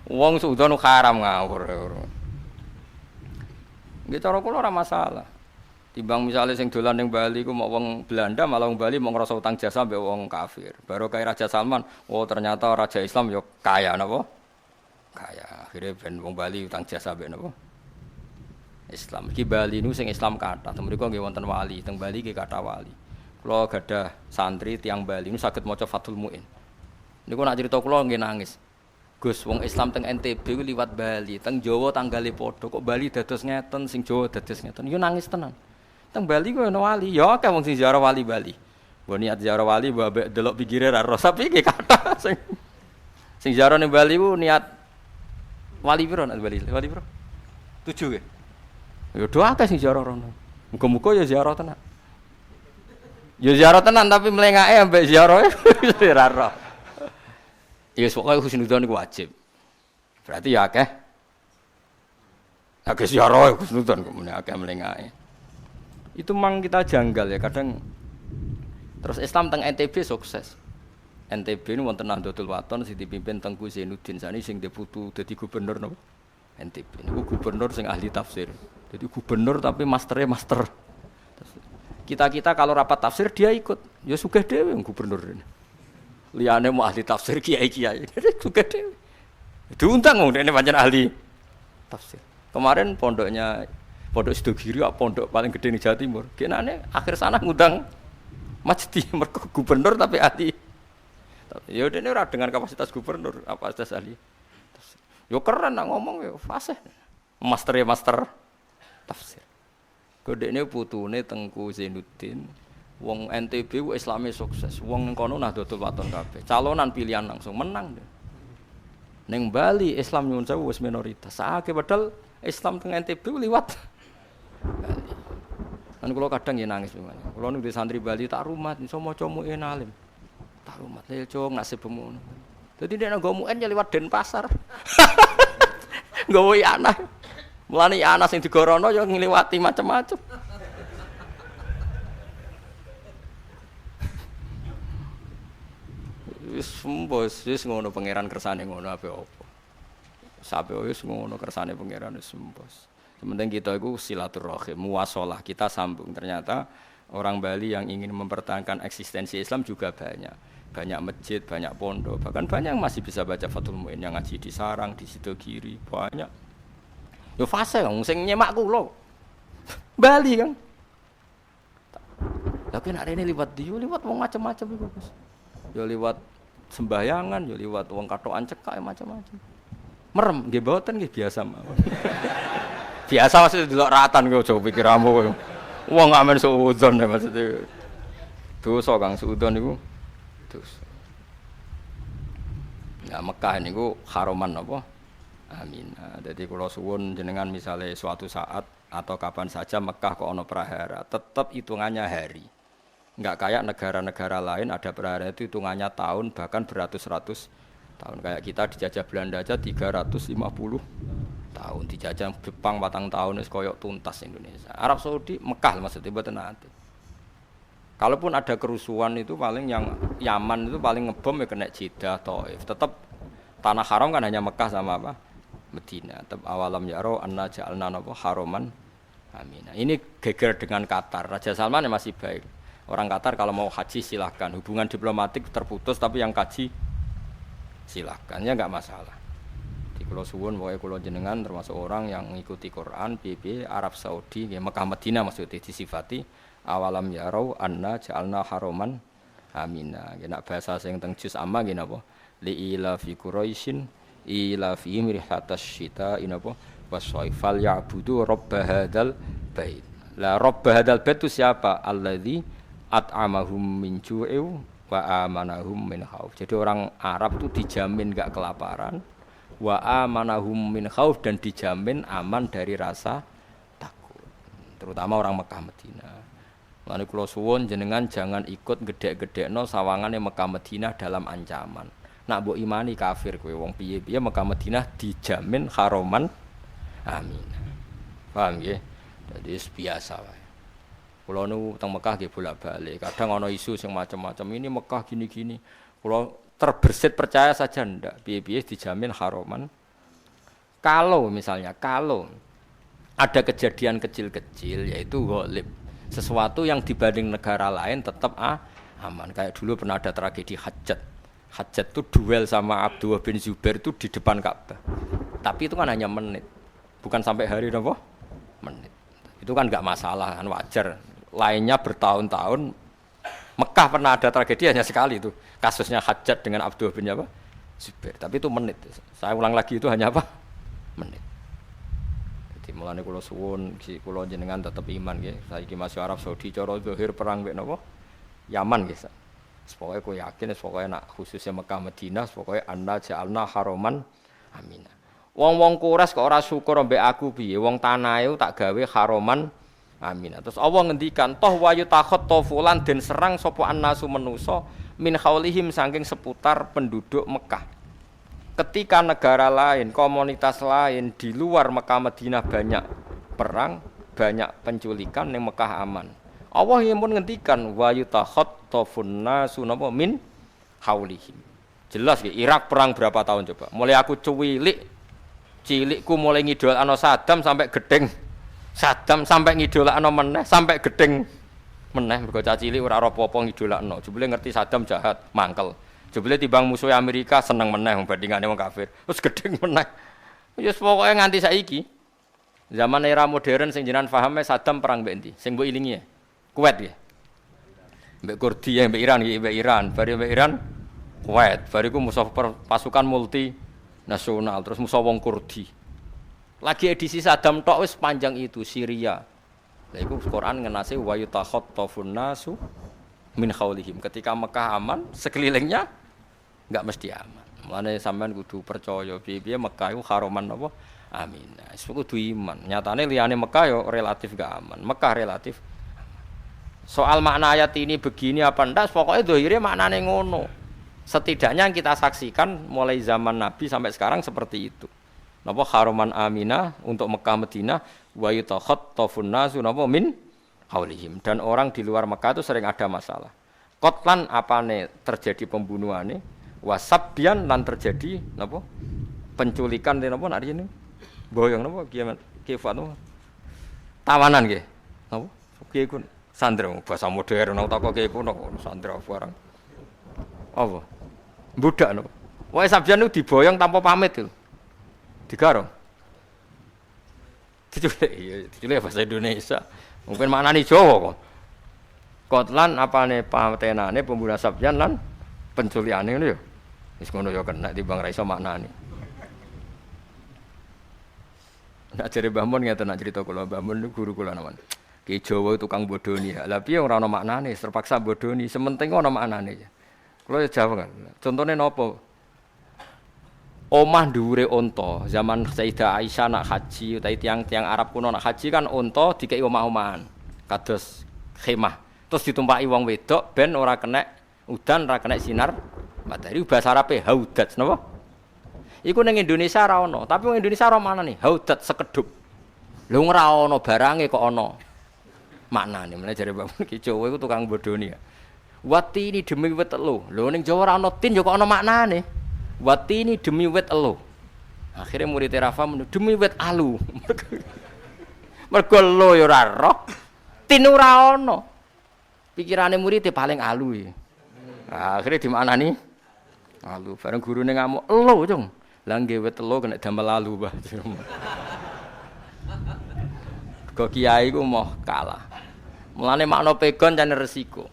Wong suudon haram ngawur. Nggih cara kula ora masalah. Timbang misalnya sing dolan ning Bali ku mau wong Belanda malah wong Bali mau ngrasa utang jasa mbek wong kafir. Baru kaya Raja Salman, oh ternyata raja Islam yo kaya napa? Kaya. Akhire ben wong Bali utang jasa mbek napa? Islam. Iki Bali niku sing Islam kathah. Teng mriku nggih wonten wali, teng Bali nggih kathah wali. Kula gadah santri tiyang Bali niku saged maca Fathul Muin. Niku nak crita kula nggih nangis. Gus, wong Islam teng NTB ku liwat Bali, teng Jawa tanggale padha kok Bali dados ngeten, sing Jawa dados ngeten. Yo nangis tenan. Teng Bali ku ana wali, ya akeh wong sing ziarah wali Bali. Mbok niat ziarah wali mbok delok pikire ra ros, tapi iki kathah sing ziarah ning Bali ku niat wali piro nek Bali? Wali piro? 7 nggih. Ya do akeh sing ziarah rono. Muga-muga ya ziarah tenan. Ya ziarah tenan tapi mlengake ambek ziarahe ra ros. Ya pokoke husnudzon iku wajib. Berarti ya akeh. Akeh ziarah husnudzon kemune akeh mlengake. Itu memang kita janggal ya kadang. Terus Islam teng NTB sukses. NTB ini wonten Nahdlatul Wathon sing dipimpin Tengku Zainuddin sani sing deputu dadi gubernur napa? NTB. Niku gubernur sing ahli tafsir. Jadi gubernur tapi master. Kita kalau rapat tafsir dia ikut. Ya sugih dhewe gubernur ini. Liyane mau ahli tafsir kiai-kiai. Sugih dhewe. Diundang wong dene pancen ahli tafsir. Kemarin Pondok Sidogiri, pondok paling gede di Jawa Timur. Kenane akhir sana ngundang Majdi mergo gubernur tapi ahli. Ya udah ini ora dengan kapasitas gubernur, kapasitas ahli. Yo keren nak ngomong yo fasih. Master tafsir. Kodene putune Tengku Zainuddin. Wong NTB ku Islame sukses. Wong ning kono Nahdlatul Wathon kabeh. Calonan pilihan langsung menang. Ning Bali Islam nyuwun sewu wis minoritas. Saake padahal Islam teng NTB liwat Bali. Kan kula kadang ya nangis memang. Kula ning di santri Bali tak rumat iso maca muin alim. Tak rumat le cung nasibmu ngono. Dadi nek nggo muin ya liwat Denpasar. Nggawe anak. Mulane anak sing digorono ya ngliwati macam-macam. Wis ngono pangeran kersane ngono ape opo. Sabe wis ngono kersane pangeran wis sembos. Sementing kita itu silaturahim, muwasalah, kita sambung. Ternyata orang Bali yang ingin mempertahankan eksistensi Islam juga banyak. Banyak masjid, banyak pondok, bahkan banyak yang masih bisa baca Fathul Muin yang ngaji di Sarang, di Sidogiri, banyak. Yo fase kan, sing nyemak kula. Bali kan. Tapi nek rene liwat dia, liwat wong macam-macam iku, Gus. Yo liwat sembahyangan, yo liwat wong katokan cekak macam-macam. Merem nggih mboten nggih biasa mawon. Biasa maksudnya delok ratan kok aja pikiramu kowe. Wong amen suudzon maksudnya. Dosa Kang suudzon niku dosa. Nah Mekah niku haroman apa? Amin. Jadi kula suwun jenengan misalnya suatu saat atau kapan saja Mekah kok ono prahara, tetap hitungannya hari. Enggak kayak negara-negara lain ada prahara itu hitungannya tahun bahkan beratus-ratus tahun. Kayak kita dijajah Belanda aja 350 tahun, dijajah Jepang 4 tahun wis koyok tuntas Indonesia. Arab Saudi Mekah maksudnya mboten nate. Kalaupun ada kerusuhan itu paling yang Yaman itu paling ngebom ya kena Jeddah, Thaif. Tetap tanah haram kan hanya Mekah sama apa? Medina. Tetap awalam yaro anna ja'alna napa haroman. Amin. Ini geger dengan Qatar. Raja Salman ya masih baik. Orang Qatar kalau mau haji silahkan. Hubungan diplomatik terputus tapi yang kaji silahkan ya enggak masalah. Di Kulo Suwun pokoknya Kulo jenengan termasuk orang yang mengikuti Quran, BB Arab Saudi, ya Mekah Medina maksudnya disifati awalam yarau anna ja'alna haroman amina. Nek bahasa sing teng juz amma nggih napa? Li ila fi Quraisyin ila fi mirhatas syita inapa wasaifal ya'budu rabb hadzal bait. La rabb hadzal bait itu siapa? Allazi at'amahum min ju'in wa amanahum min khauf. Jadi orang Arab itu dijamin enggak kelaparan, wa amanahum min khauf dan dijamin aman dari rasa takut. Terutama orang Mekah Madinah. Lan kula suwun jenengan jangan ikut gedhe-gedhekno sawangane Mekah Madinah dalam ancaman. Nak mbok imani kafir kowe wong piye-piye Mekah Madinah dijamin haroman amin. Paham nggih? Jadi biasa wae. Kula nu teng Mekah nggih bolak-balik. Kadang ana isu sing macam-macam ini Mekah gini-gini. Kula terbersit percaya saja ndak. Piye-piye dijamin haroman. Kalau misalnya ada kejadian kecil-kecil yaitu ghalib. Sesuatu yang dibanding negara lain tetap aman. Kayak dulu pernah ada tragedi Hajjat. Hajjat itu duel sama Abdullah bin Zubair itu di depan Ka'bah. Tapi itu kan hanya menit. Bukan sampai hari apa? Menit. Itu kan enggak masalah, kan wajar. Lainnya bertahun-tahun. Mekah pernah ada tragedi hanya sekali itu. Kasusnya Hajjat dengan Abdullah bin Zubair. Tapi itu menit. Saya ulang lagi itu hanya apa? Menit. Mulane kula suwun kula jenengan tetep iman nggih. Saiki masih Arab Saudi cara zahir perang mek napa? Yaman nggih. Pokoke kowe yakin pokoke nak khususnya Mekah Madinah pokoke anna ja'alna haroman amin. Wong-wong Quraisy kok ora syukur mbek aku piye? Wong tanahe tak gawe haroman amin. Terus Allah ngendikan toh wayu takhot tofulan den serang sapa annasu manusa min khaulihim saking seputar penduduk Mekah. Ketika negara lain, komunitas lain di luar Mekah Madinah banyak perang, banyak penculikan ning Mekah aman. Allah yang pun ngendikan wa yutakhattafun nasu napa min haulihim. Jelas nggih Irak perang berapa tahun coba? Mulai aku cilikku mulai ngidolakno Saddam sampai gedeng. Saddam sampai ngidolakno meneh sampai gedeng meneh mergo cah cilik ora apa-apa ngidolakno. Jebule ngerti Saddam jahat, mangkel. Jebule timbang musuh Amerika seneng meneh bandingane wong kafir. Terus gedeng meneh. Ya pokoke nganti saiki. Zaman era modern sing jenengan pahame Saddam perang mbek endi? Sing mbok ilingi ya. Kuwait nggih. Mbek Kurdi ya mbek Iran nggih, mbek Iran. Bari mbek Iran Kuwait. Bariku musuh pasukan multi nasional terus musuh wong Kurdi. Lagi edisi Saddam tok wis panjang itu Syria. Lha iku Quran ngenase wa yutakhattafun nasu min khaulihim. Ketika Mekah aman, sekelilingnya enggak mesti aman. Mulane sampean kudu percaya piye-piye Mekah iku haroman apa? Amin. Wis kudu iman. Nyatane liyane Mekah yo relatif enggak aman. Mekah relatif aman. Soal makna ayat ini begini apa ndak, pokoknya zahire maknane ngono. Setidaknya yang kita saksikan mulai zaman Nabi sampai sekarang seperti itu. Napa haroman aminah untuk Mekah Madinah wa yutakhattafun nasu napa min haulihim. Dan orang di luar Mekah itu sering ada masalah. Qatlan apane terjadi pembunuhane? Wasabdian lan terjadi napa penculikan napa nak rene boyong napa kifat napa tawanan nggih napa piye ku sandra bahasa modern nang takok kiye ku sandra barang apa budak napa wae sabdian itu diboyong tanpa pamit lho digarong diculik bahasa Indonesia mungkin maknane Jawa kok Qatlan apane patenane pembunuh sabdian lan penculiane ngono ya. Wis ngono ya kena timbang ra iso maknane. Ajare Mbah Mun ngeten nak cerita kula, Mbah Mun niku guru kula naman. Ki Jawa tukang bodoni. Lah piye ora ana maknane, terpaksa bodoni, sementing ana maknane. Kula ya jawab kan. Contone napa? Omah dhuwure unta, zaman Sayyidah Aisyah nak haji utawa tiang-tiang Arab kuno nak haji kan unta dikeki omah-omahan. Kados khemah. Terus ditumpaki wong wedok ben ora kena udan, ora kena sinar matahari. Bahasa Arabe haudat napa? Iku ning Indonesia ora ana, tapi wong Indonesia ora maknane haudat sekedup. Lho ora ana barange kok ana maknane. Meneh jare Mbak Ki Jawa iku tukang bodoni ya. Wati ini demi wit elo. Lho ning Jawa ora ana tin ya kok ana maknane. Wati ini demi wit elo. Akhire murid Rafa demi wit alu. Mergo elo ya ora roh. Tin ora ana. Pikirane murid paling alu ya. Akhire dimaknani alu. Bareng gurune ngamuk, "Elo, Cung." Lah nggih wit elo kena damel alu, Mbah. Kok kiai ku moh kalah. Mulane makna pegon jan resiko.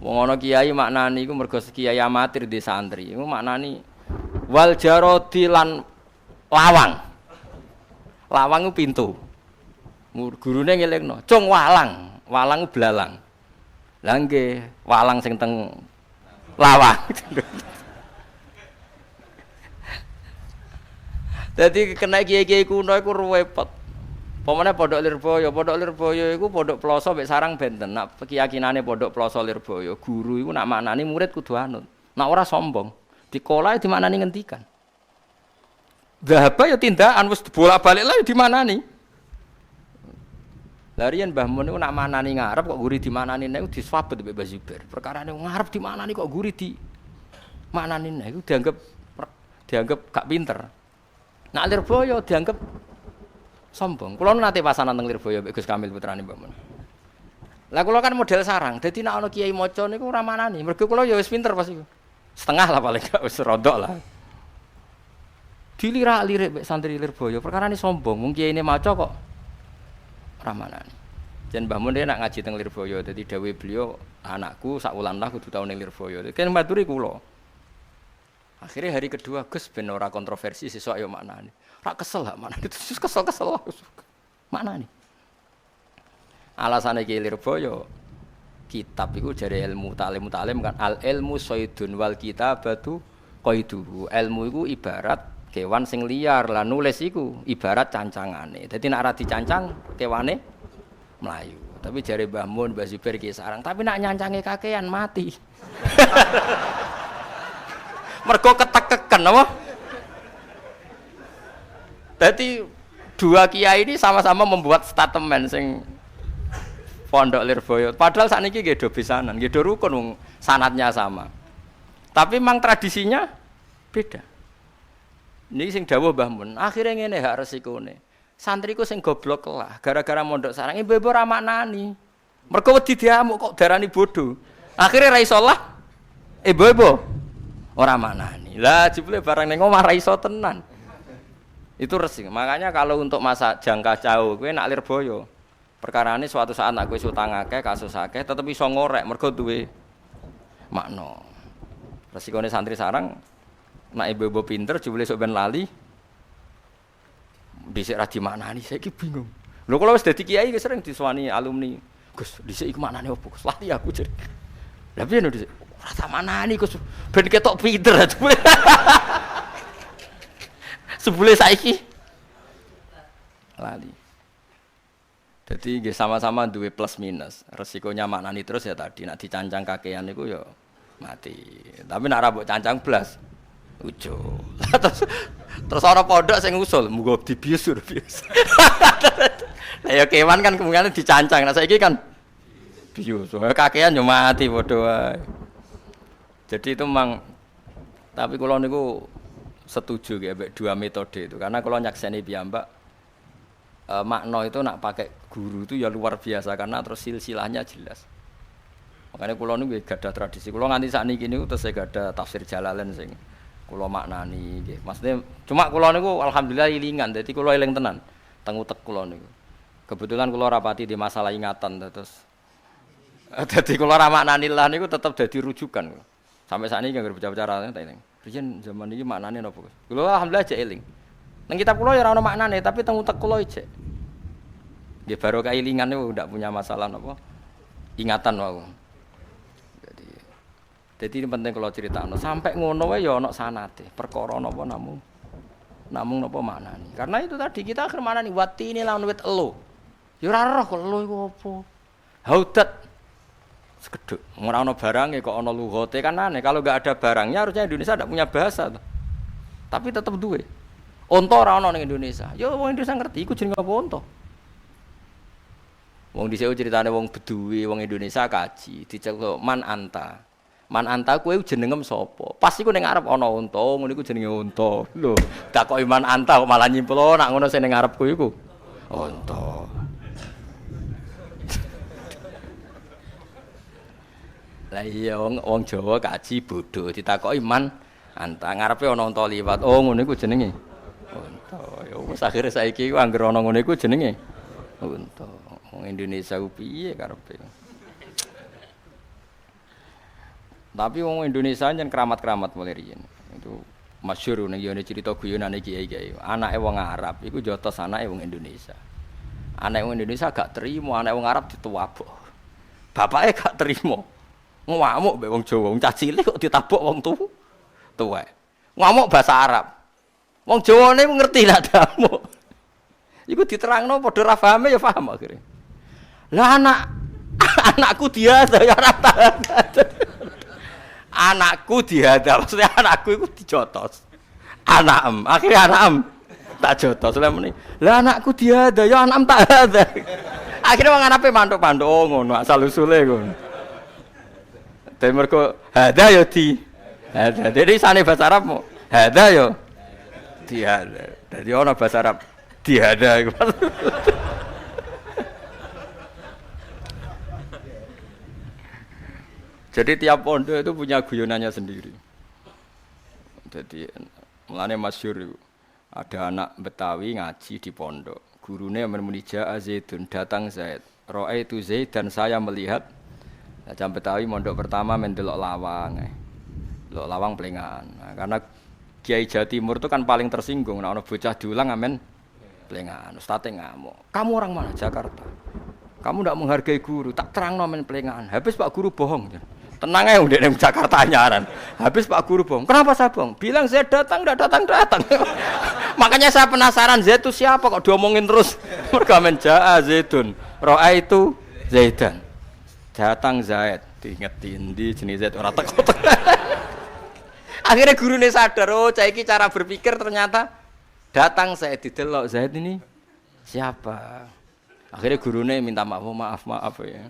Wong ana kiai maknani iku mergo kiai amatir di santri. Iku maknani wal jarodi lan lawang. Lawang ku pintu. Gurune ngelingno, "Cung walang." Walang ku blalang. Lah nggih, walang sing teng lawang. Dadi kena kiai-kiai kuno iku repot. Pemane Pondok Lirboyo iku pondok Ploso mek sarang benten. Nak keyakinane Pondok Ploso Lirboyo, guru iku nak maknani murid kudu anut. Nak ora sombong. Dikolah dimaknani ngendikan. Dhahaba ya tindakan wis bolak-balik lah dimaknani. Lah riyen Mbah Mun niku nak maknani ngarep kok guri dimaknani nek diswabet mbek Mbah Zubair. Perkarane ngarep dimaknani kok guri di maknani nek iku dianggap gak pinter. Nak Lirboyo dianggap sombong. Kula nate pasanan teng Lirboyo mbek Gus Kamil putrane Mbah Mun. Lah kula kan model sarang. Dadi nek ana kiai maca niku ora manani. Mergo kula ya wis pinter pas iku. Setengah lah paling gak wis rodok lah. Dilirak-lirik mbek santri Lirboyo, perkarane sombong. Wong kiai ini maca kok ora manani. Jan Mbah Mun nek ngaji teng Lirboyo, dadi dawuh beliau, anakku sak wulan lah kudu tau ning Lirboyo. Kan maturi kula. Akhirnya hari kedua Gus ben ora kontroversi sesuk ayo maknane. Ora kesel lah maknane. Terus kesel-kesel maknane. Alasane ki Lirboyo kitab iku jare ilmu ta'lim kan al ilmu saydun wal kitabatu qaiduhu. Ilmu iku ibarat kewan sing liar, lah nulis iku ibarat cancangane. Dadi nek ora dicancang kewane mlayu. Tapi jare Mbah Mun, Mbah Zubair ki sarang, tapi nek nyancange kakean mati. Mergo ketekeken apa? Dadi dua kiai ini sama-sama membuat statement sing Pondok Lirboyo. Padahal sakniki nggih do besanan, nggih do rukun wong sanadnya sama. Tapi memang tradisinya beda. Niki sing dawuh Mbah Mun, akhire ngene hak resikone. Santriku sing goblok lah, gara-gara mondok sarang ibu-ibu ora maknani. Mergo wedi diamuk kok darani bodoh. Akhire ra iso lah. Ibu-ibu ora maknani. Lah jebule barang ning omah ra iso tenan. Itu resik. Makanya kalau untuk masa jangka jauh kowe nak Lirboyo, perkarane suatu saat nak kowe utang akeh, kasus akeh tetep iso ngorek mergo duwe makna. Resikone santri sarang nak ibu-ibu pinter jebule sok ben lali. Dhisik ra dimaknani saiki bingung. Lho kalau wis dadi kiai sering disuwani alumni. Gus, dhisik iku maknane opo? Gus, lali aku jare. Lah piye no dhisik? Ora tak maknani Gus. Ben ketok pinter. Sebule saiki lali. Jadi nggih sama-sama duwe plus minus. Resikonya maknani terus ya tadi nak dicancang kakean niku ya mati. Tapi nak ra mbok cancang blas ujo. Terus ana pondok sing ngusul, muga dibius bius. Lah ya kewan kan kemungkinan dicancang. Nah saiki kan bius. Kakean yo mati padha wae. Jadi itu memang tapi kula niku setuju ya mbek dua metode itu karena kalau nyakseni piyambak makna itu nak pakai guru itu ya luar biasa karena terus silsilahnya jelas. Makanya kula niku gak ada tradisi. Kula nganti sakniki niku terus gak ada tafsir Jalalain sing kula maknani nggih. Maksudnya cuma kula niku alhamdulillah ilingan. Dadi kula eling tenan teng utek kula niku. Kebetulan kula rapati di masalah ingatan terus dadi kula ra maknani lah niku tetep dadi rujukan. Sampai sakniki nggak berbicara tak eling. Riyen zaman iki maknane napa, Gus? Kula alhamdulillah aja eling. Nang kitab kula ya ora ono maknane, tapi teng utek kula ijek. Nggih baru kailingan niku ndak punya masalah napa? Ingatan wau. Jadi ini penting kalau critakno sampai ngono wae ya ana sanate. Perkara napa namung napa maknane. Karena itu tadi kita akhir maknani wati ini lawan wit elo. Ya ora roh kok elo iku apa. Haudat sekeduk. Ora ana barange kok ana lugate kan aneh. Kalau enggak ada barangnya harusnya Indonesia tidak punya bahasa tuh. Tapi tetap duwe. Onto ora ana ning Indonesia. Ya wong Indonesia ngerti iku jenenge apa onto. Wong dhisik critane wong Beduwi, wong Indonesia kaji, diceluk man anta. Man anta kowe jenengem sapa? Pas iku ning ngarep ana unta, ngono iku jenenge unta. Lho, takoki man anta kok malah nyimpul nak ngono sing ning ngarepku iku. Unta. Lah iya wong Jawa kaji bodho ditakoki man anta ngarepe ana unta liwat. Oh ngono iku jenenge unta. Ya wis akhire saiki iku anggere ana ngono iku jenenge unta. Wong Indonesia ku piye karepe? Tapi wong Indonesia jan keramat-keramat mulai riyen. Itu masyhur ning yone cerita guyonane kiai-kiai. Anake wong Arab iku jotos anake wong Indonesia. Anake wong Indonesia gak terima, anake wong Arab dituwabuk. Bapake gak terima. Ngamuk mbek wong Jawa, wong cah cilik kok ditabuk wong tuwek. Ngamuk bahasa Arab. Wong Jawane ngerti lah damuk. Iku diterangno padha ra pahame ya paham akhire. Lah anakku dia ya ora tahan. Anakku dihadap, maksudnya anakku itu dijotos. Akhirnya anakem tak jotos lha muni. Lah anakku dihadap, ya anakem tak hadap. Akhirnya wong anape mantuk-mantuk oh ngono asal usule ngono. Dene mergo hada ya di. Hada. Jadi sane bahasa Arab mo. Hada ya dihada. Dadi ana bahasa Arab dihada iku. Jadi tiap pondok itu punya guyonannya sendiri. Jadi mulane masyhur ada anak Betawi ngaji di pondok. Gurune muni jaa Zaidun, datang Zaid. Ra'aitu Zaid dan saya melihat. Jam Betawi mondok pertama mendelok lawang. Delok lawang plengan. Nah, karena Kiai Jawa Timur itu kan paling tersinggung nek ana bocah diulang amen plengan. Ustaz ngamuk. Kamu orang mana? Jakarta. Kamu ndak menghargai guru, tak terangno men plengan. Habis Pak Guru bohong. Tenang aja udah di Jakarta nyaran. Habis Pak Guru bohong. Kenapa saya bohong? Bilang saya datang, tidak datang. Makanya saya penasaran Zaid itu siapa kok diomongin terus. Mereka menjaa Zaidun. Roa itu Zaidan. Datang Zaid. Diingetin di jenis Zaid orang tekut. Akhirnya gurunya sadar. Oh caiki cara berpikir ternyata datang Zaid didelok Zaid ini siapa? Akhirnya gurunya minta maaf ya.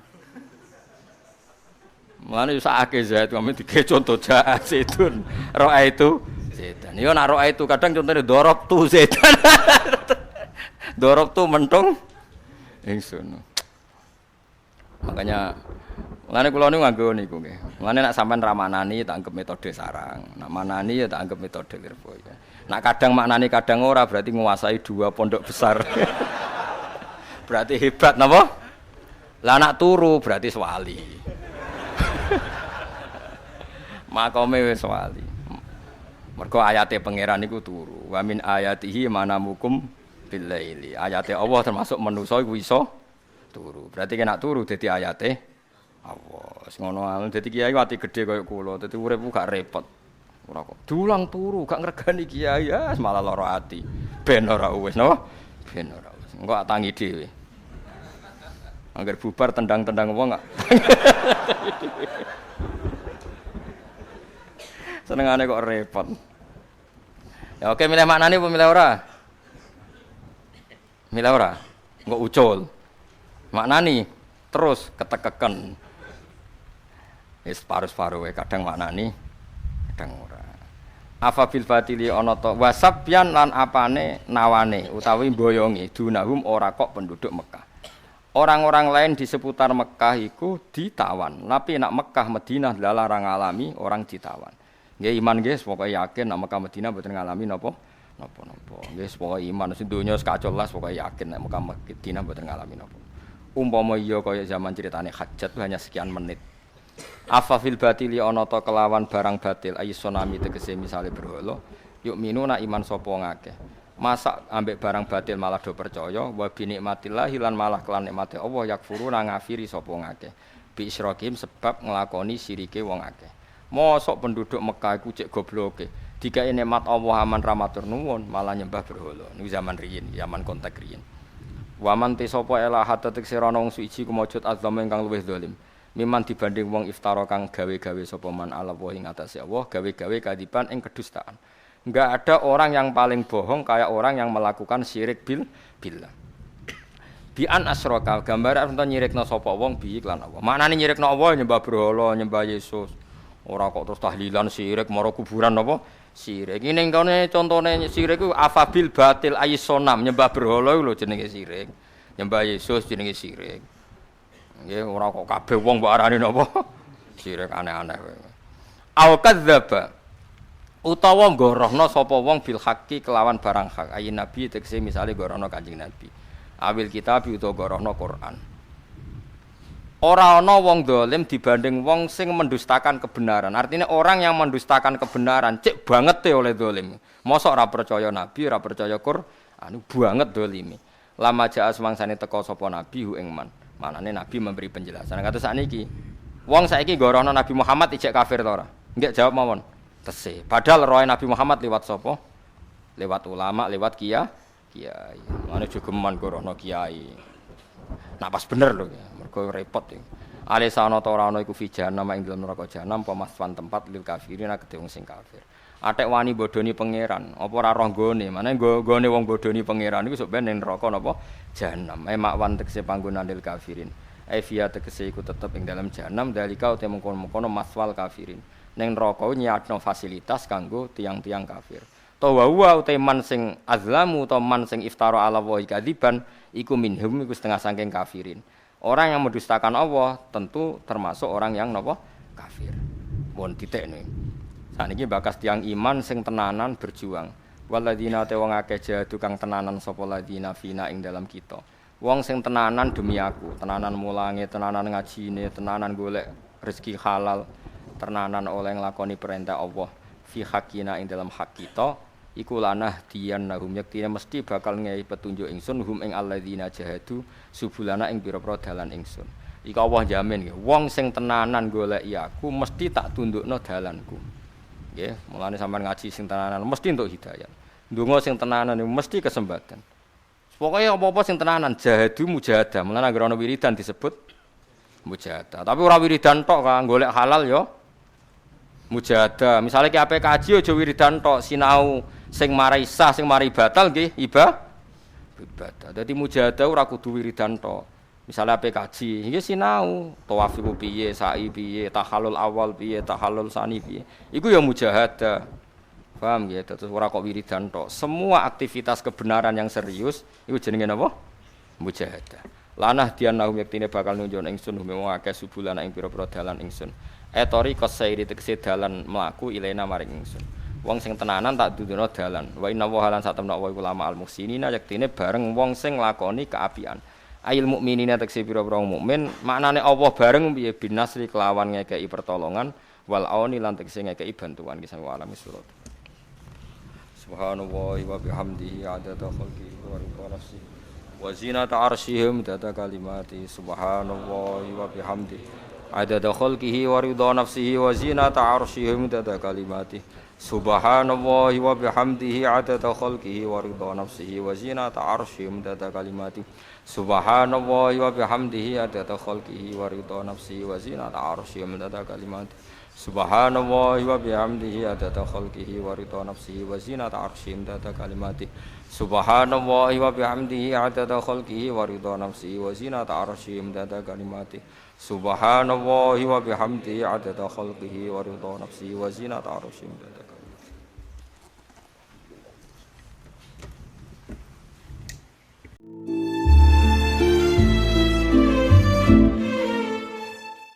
Mulane yo sakake Zaid kami dige contoh jaa Zaidun. Roa itu Zaidan. Yo nak roa itu kadang contohnya dorob tu Zaidan. Dorob tu mentung ingsun. Makanya mulane kula niku nganggo niku nggih. Mulane nak sampean ra manani tak anggap metode sarang. Nak manani ya tak anggap metode Lirboyo. Nak kadang maknani kadang ora berarti menguasai dua pondok besar. Berarti hebat napa? Lah nak turu berarti wali. Makome wis wali. Mergo ayate pangeran niku turu. Wa min ayatihi manamukum bil laili. Ayate Allah termasuk manusa iku iso turu. Berarti nek turu dadi ayate Allah. Wis ngono ae. Dadi kiai ati gedhe kaya kula. Dadi uripku gak repot. Ora kok diulang turu gak ngregani kiai ya malah lara ati. Ben ora wis napa? Ben ora wis. Engko tangi dhewe. Angger bubar tendang-tendang wong gak. Senengane kok repot. Ya oke milih maknane apa milih ora? Milih ora? Engko ucul. Maknani terus ketekeken. Wis paru-paru wae kadang maknani, kadang ora. Afa bil batili ana ta wasabyan lan apane nawane utawi mboyongi dunahum ora kok penduduk Mekah. Orang-orang lain di seputar Mekah iku ditawan. Tapi nak Mekah Madinah larang ngalami orang ditawan. Nggih iman nggih pokoke yakin nek Mekah Madinah mboten ngalami napa. Nggih pokoke iman sing donya sekacol las pokoke yakin nek Mekah Madinah mboten ngalami napa. Umpama iya kaya zaman ceritane Hajjat hanya sekian menit. Afa fil batili ana ta kelawan barang batil ayis tsunami tegese misale berhala. Yuk minuna iman sapa ngakeh. Masa ambek barang batil malah do percaya wa bi nikmatillah lan malah kelan nikmate Allah yakfuruna ngafiri sapa ngakeh bi isyraqim sebab nglakoni sirike wong akeh. Mosok penduduk Mekah iku cek gobloke digawe nikmat Allah aman ramatur nuwun malah nyembah berhala. Niku zaman riyin, zaman kontak riyin. Waman te sapa elah hatetek sirana wong suci kumujud azam ingkang luwih zalim. Miman dibanding wong iftara kang gawe-gawe sapa man ala wa ing atase Allah gawe-gawe kadiban ing kedustaan. Enggak ada orang yang paling bohong kayak orang yang melakukan syirik billah. Bi'an asyraka gambar enten nyirikna sapa wong bi iklan Allah. Maknane nyirikna Allah nyembah berhala, nyembah Yesus. Ora kok terus tahlilan syirik maro kuburan apa? Syirik. Iki ning kene contone syirik ku afabil batil ayisonam nyembah berhala lho jenenge syirik. Nyembah Yesus jenenge syirik. Nggih ora kok kabeh wong mbok arani napa? Syirik aneh-aneh kowe. Au kadzdzaba utawa nggorohna sapa wong bil haqqi kelawan barang hak ayin nabi tekse misale gorohna Kanjeng Nabi awil kitab utawa gorohna Quran ora ana wong dolim dibanding wong sing mendustakan kebenaran artinya orang yang mendustakan kebenaran cek banget oleh dolim mosok ora percaya nabi ora percaya Quran banget dolimi lama jaa semangsane teka sapa nabi hu ing man manane nabi memberi penjelasan kados sakniki wong saiki gorohna Nabi Muhammad ijek kafir ta ora nggih jawab mawon tesih. Padahal roh Nabi Muhammad lewat sapa? Lewat ulama, lewat kiai. Mane jogeman gorono kiai. Nah pas bener lho, mergo repot iki. Alisana ta ora ana iku fijana ing dalem neraka jahanam pemaswan tempat lil kafirin kedhe wong sing kafir. Atek wani bodoni pangeran, apa ora roh gone? Mane gone wong bodoni pangeran iku sok ben ning neraka napa? Jahanam. Makwan tegese panggonan lil kafirin. Fiya tegese iku tetep ing dalam jahanam dalika uta mengkono-mengkono maswal kafirin. Neng neraka nyatno fasilitas kanggo tiang-tiang kafir. Tawa wa uta man sing azlamu utawa man sing iftara ala wa kadiban iku minhum iku setengah saking kafirin. Orang yang mendustakan Allah tentu termasuk orang yang napa kafir. Mun titekne. Saniki bakas tiang iman sing tenanan berjuang. Waladina te wong akeh jadu kang tenanan sapa ladina fina ing dalam kita. Wong sing tenanan demi aku, tenanan mulange, tenanan ngajine, tenanan golek rezeki halal. Tenanan oleh nglakoni perintah Allah fi haqqina ing dalam hak kita iku lanah diyan nahum yaktine mesti bakal ngei petunjuk ingsun hum ing alladzina jahadu subulana ing pira-pira dalan ingsun iki Allah jamin nggih wong sing tenanan goleki aku mesti tak tundukno dalanku nggih mulane sampean ngaji sing tenanan mesti entuk hidayah ndonga sing tenanan mesti kesempatan pokoke apa-apa sing tenanan jahadu mujahadah mulane anggere ana wiridan disebut mujahadah tapi ora wiridan tok kan golek halal ya mujahadah. Misalnya ki ape kaji aja wiridan tok sinau sing marai sah sing mari batal nggih ibadah. Dadi mujahadah ora kudu wiridan tok. Misalnya ape kaji iki sinau tawaf iku piye, sa'i piye, tahallul awal piye, tahallul sani piye. Iku ya mujahadah. Paham nggih? Terus ora kok wiridan tok. Semua aktivitas kebenaran yang serius iku jenenge napa? Mujahadah. Lanah dianahum yaktine bakal nunjuk ingsun wong akeh subulana ing pira-pira dalan ingsun. Etori kosairi tegese dalan mlaku ilena maring ingsun. Wong sing tenanan tak dudono dalan. Wa inna wa halan satemna wa ulama al muhsinina yaktine bareng wong sing nglakoni kaapian. Ail mukminina tegese pira-pira mukmin, maknane Allah bareng piye binasri kelawan ngekeki pertolongan wal auni lan tegese ngekeki bantuan kisah alam surat. Subhanallahi wa bihamdihi adada khalqihi wa ridha nafsihi wa zinata arsyihim data kalimati subhanallahi wa bihamdihi adada khalqihi wa ridha nafsihi wa zinata arsyihi midada kalimati subhanallahi wa bihamdihi adada khalqihi wa ridha nafsihi wa zinata arsyihi midada kalimati subhanallahi wa bihamdihi adada khalqihi wa ridha nafsihi wa zinata arsyihi midada kalimati subhanallahi wa bihamdihi adada khalqihi wa ridha nafsihi wa zinata arsyihi midada kalimati subhanallahi wa bihamdihi adada khalqihi wa ridha nafsihi wa zinata arsyihi midada kalimati Subhanallahi wa bihamdihi adada khalqihi wa ridha nafsihi wa zinata arsyihi.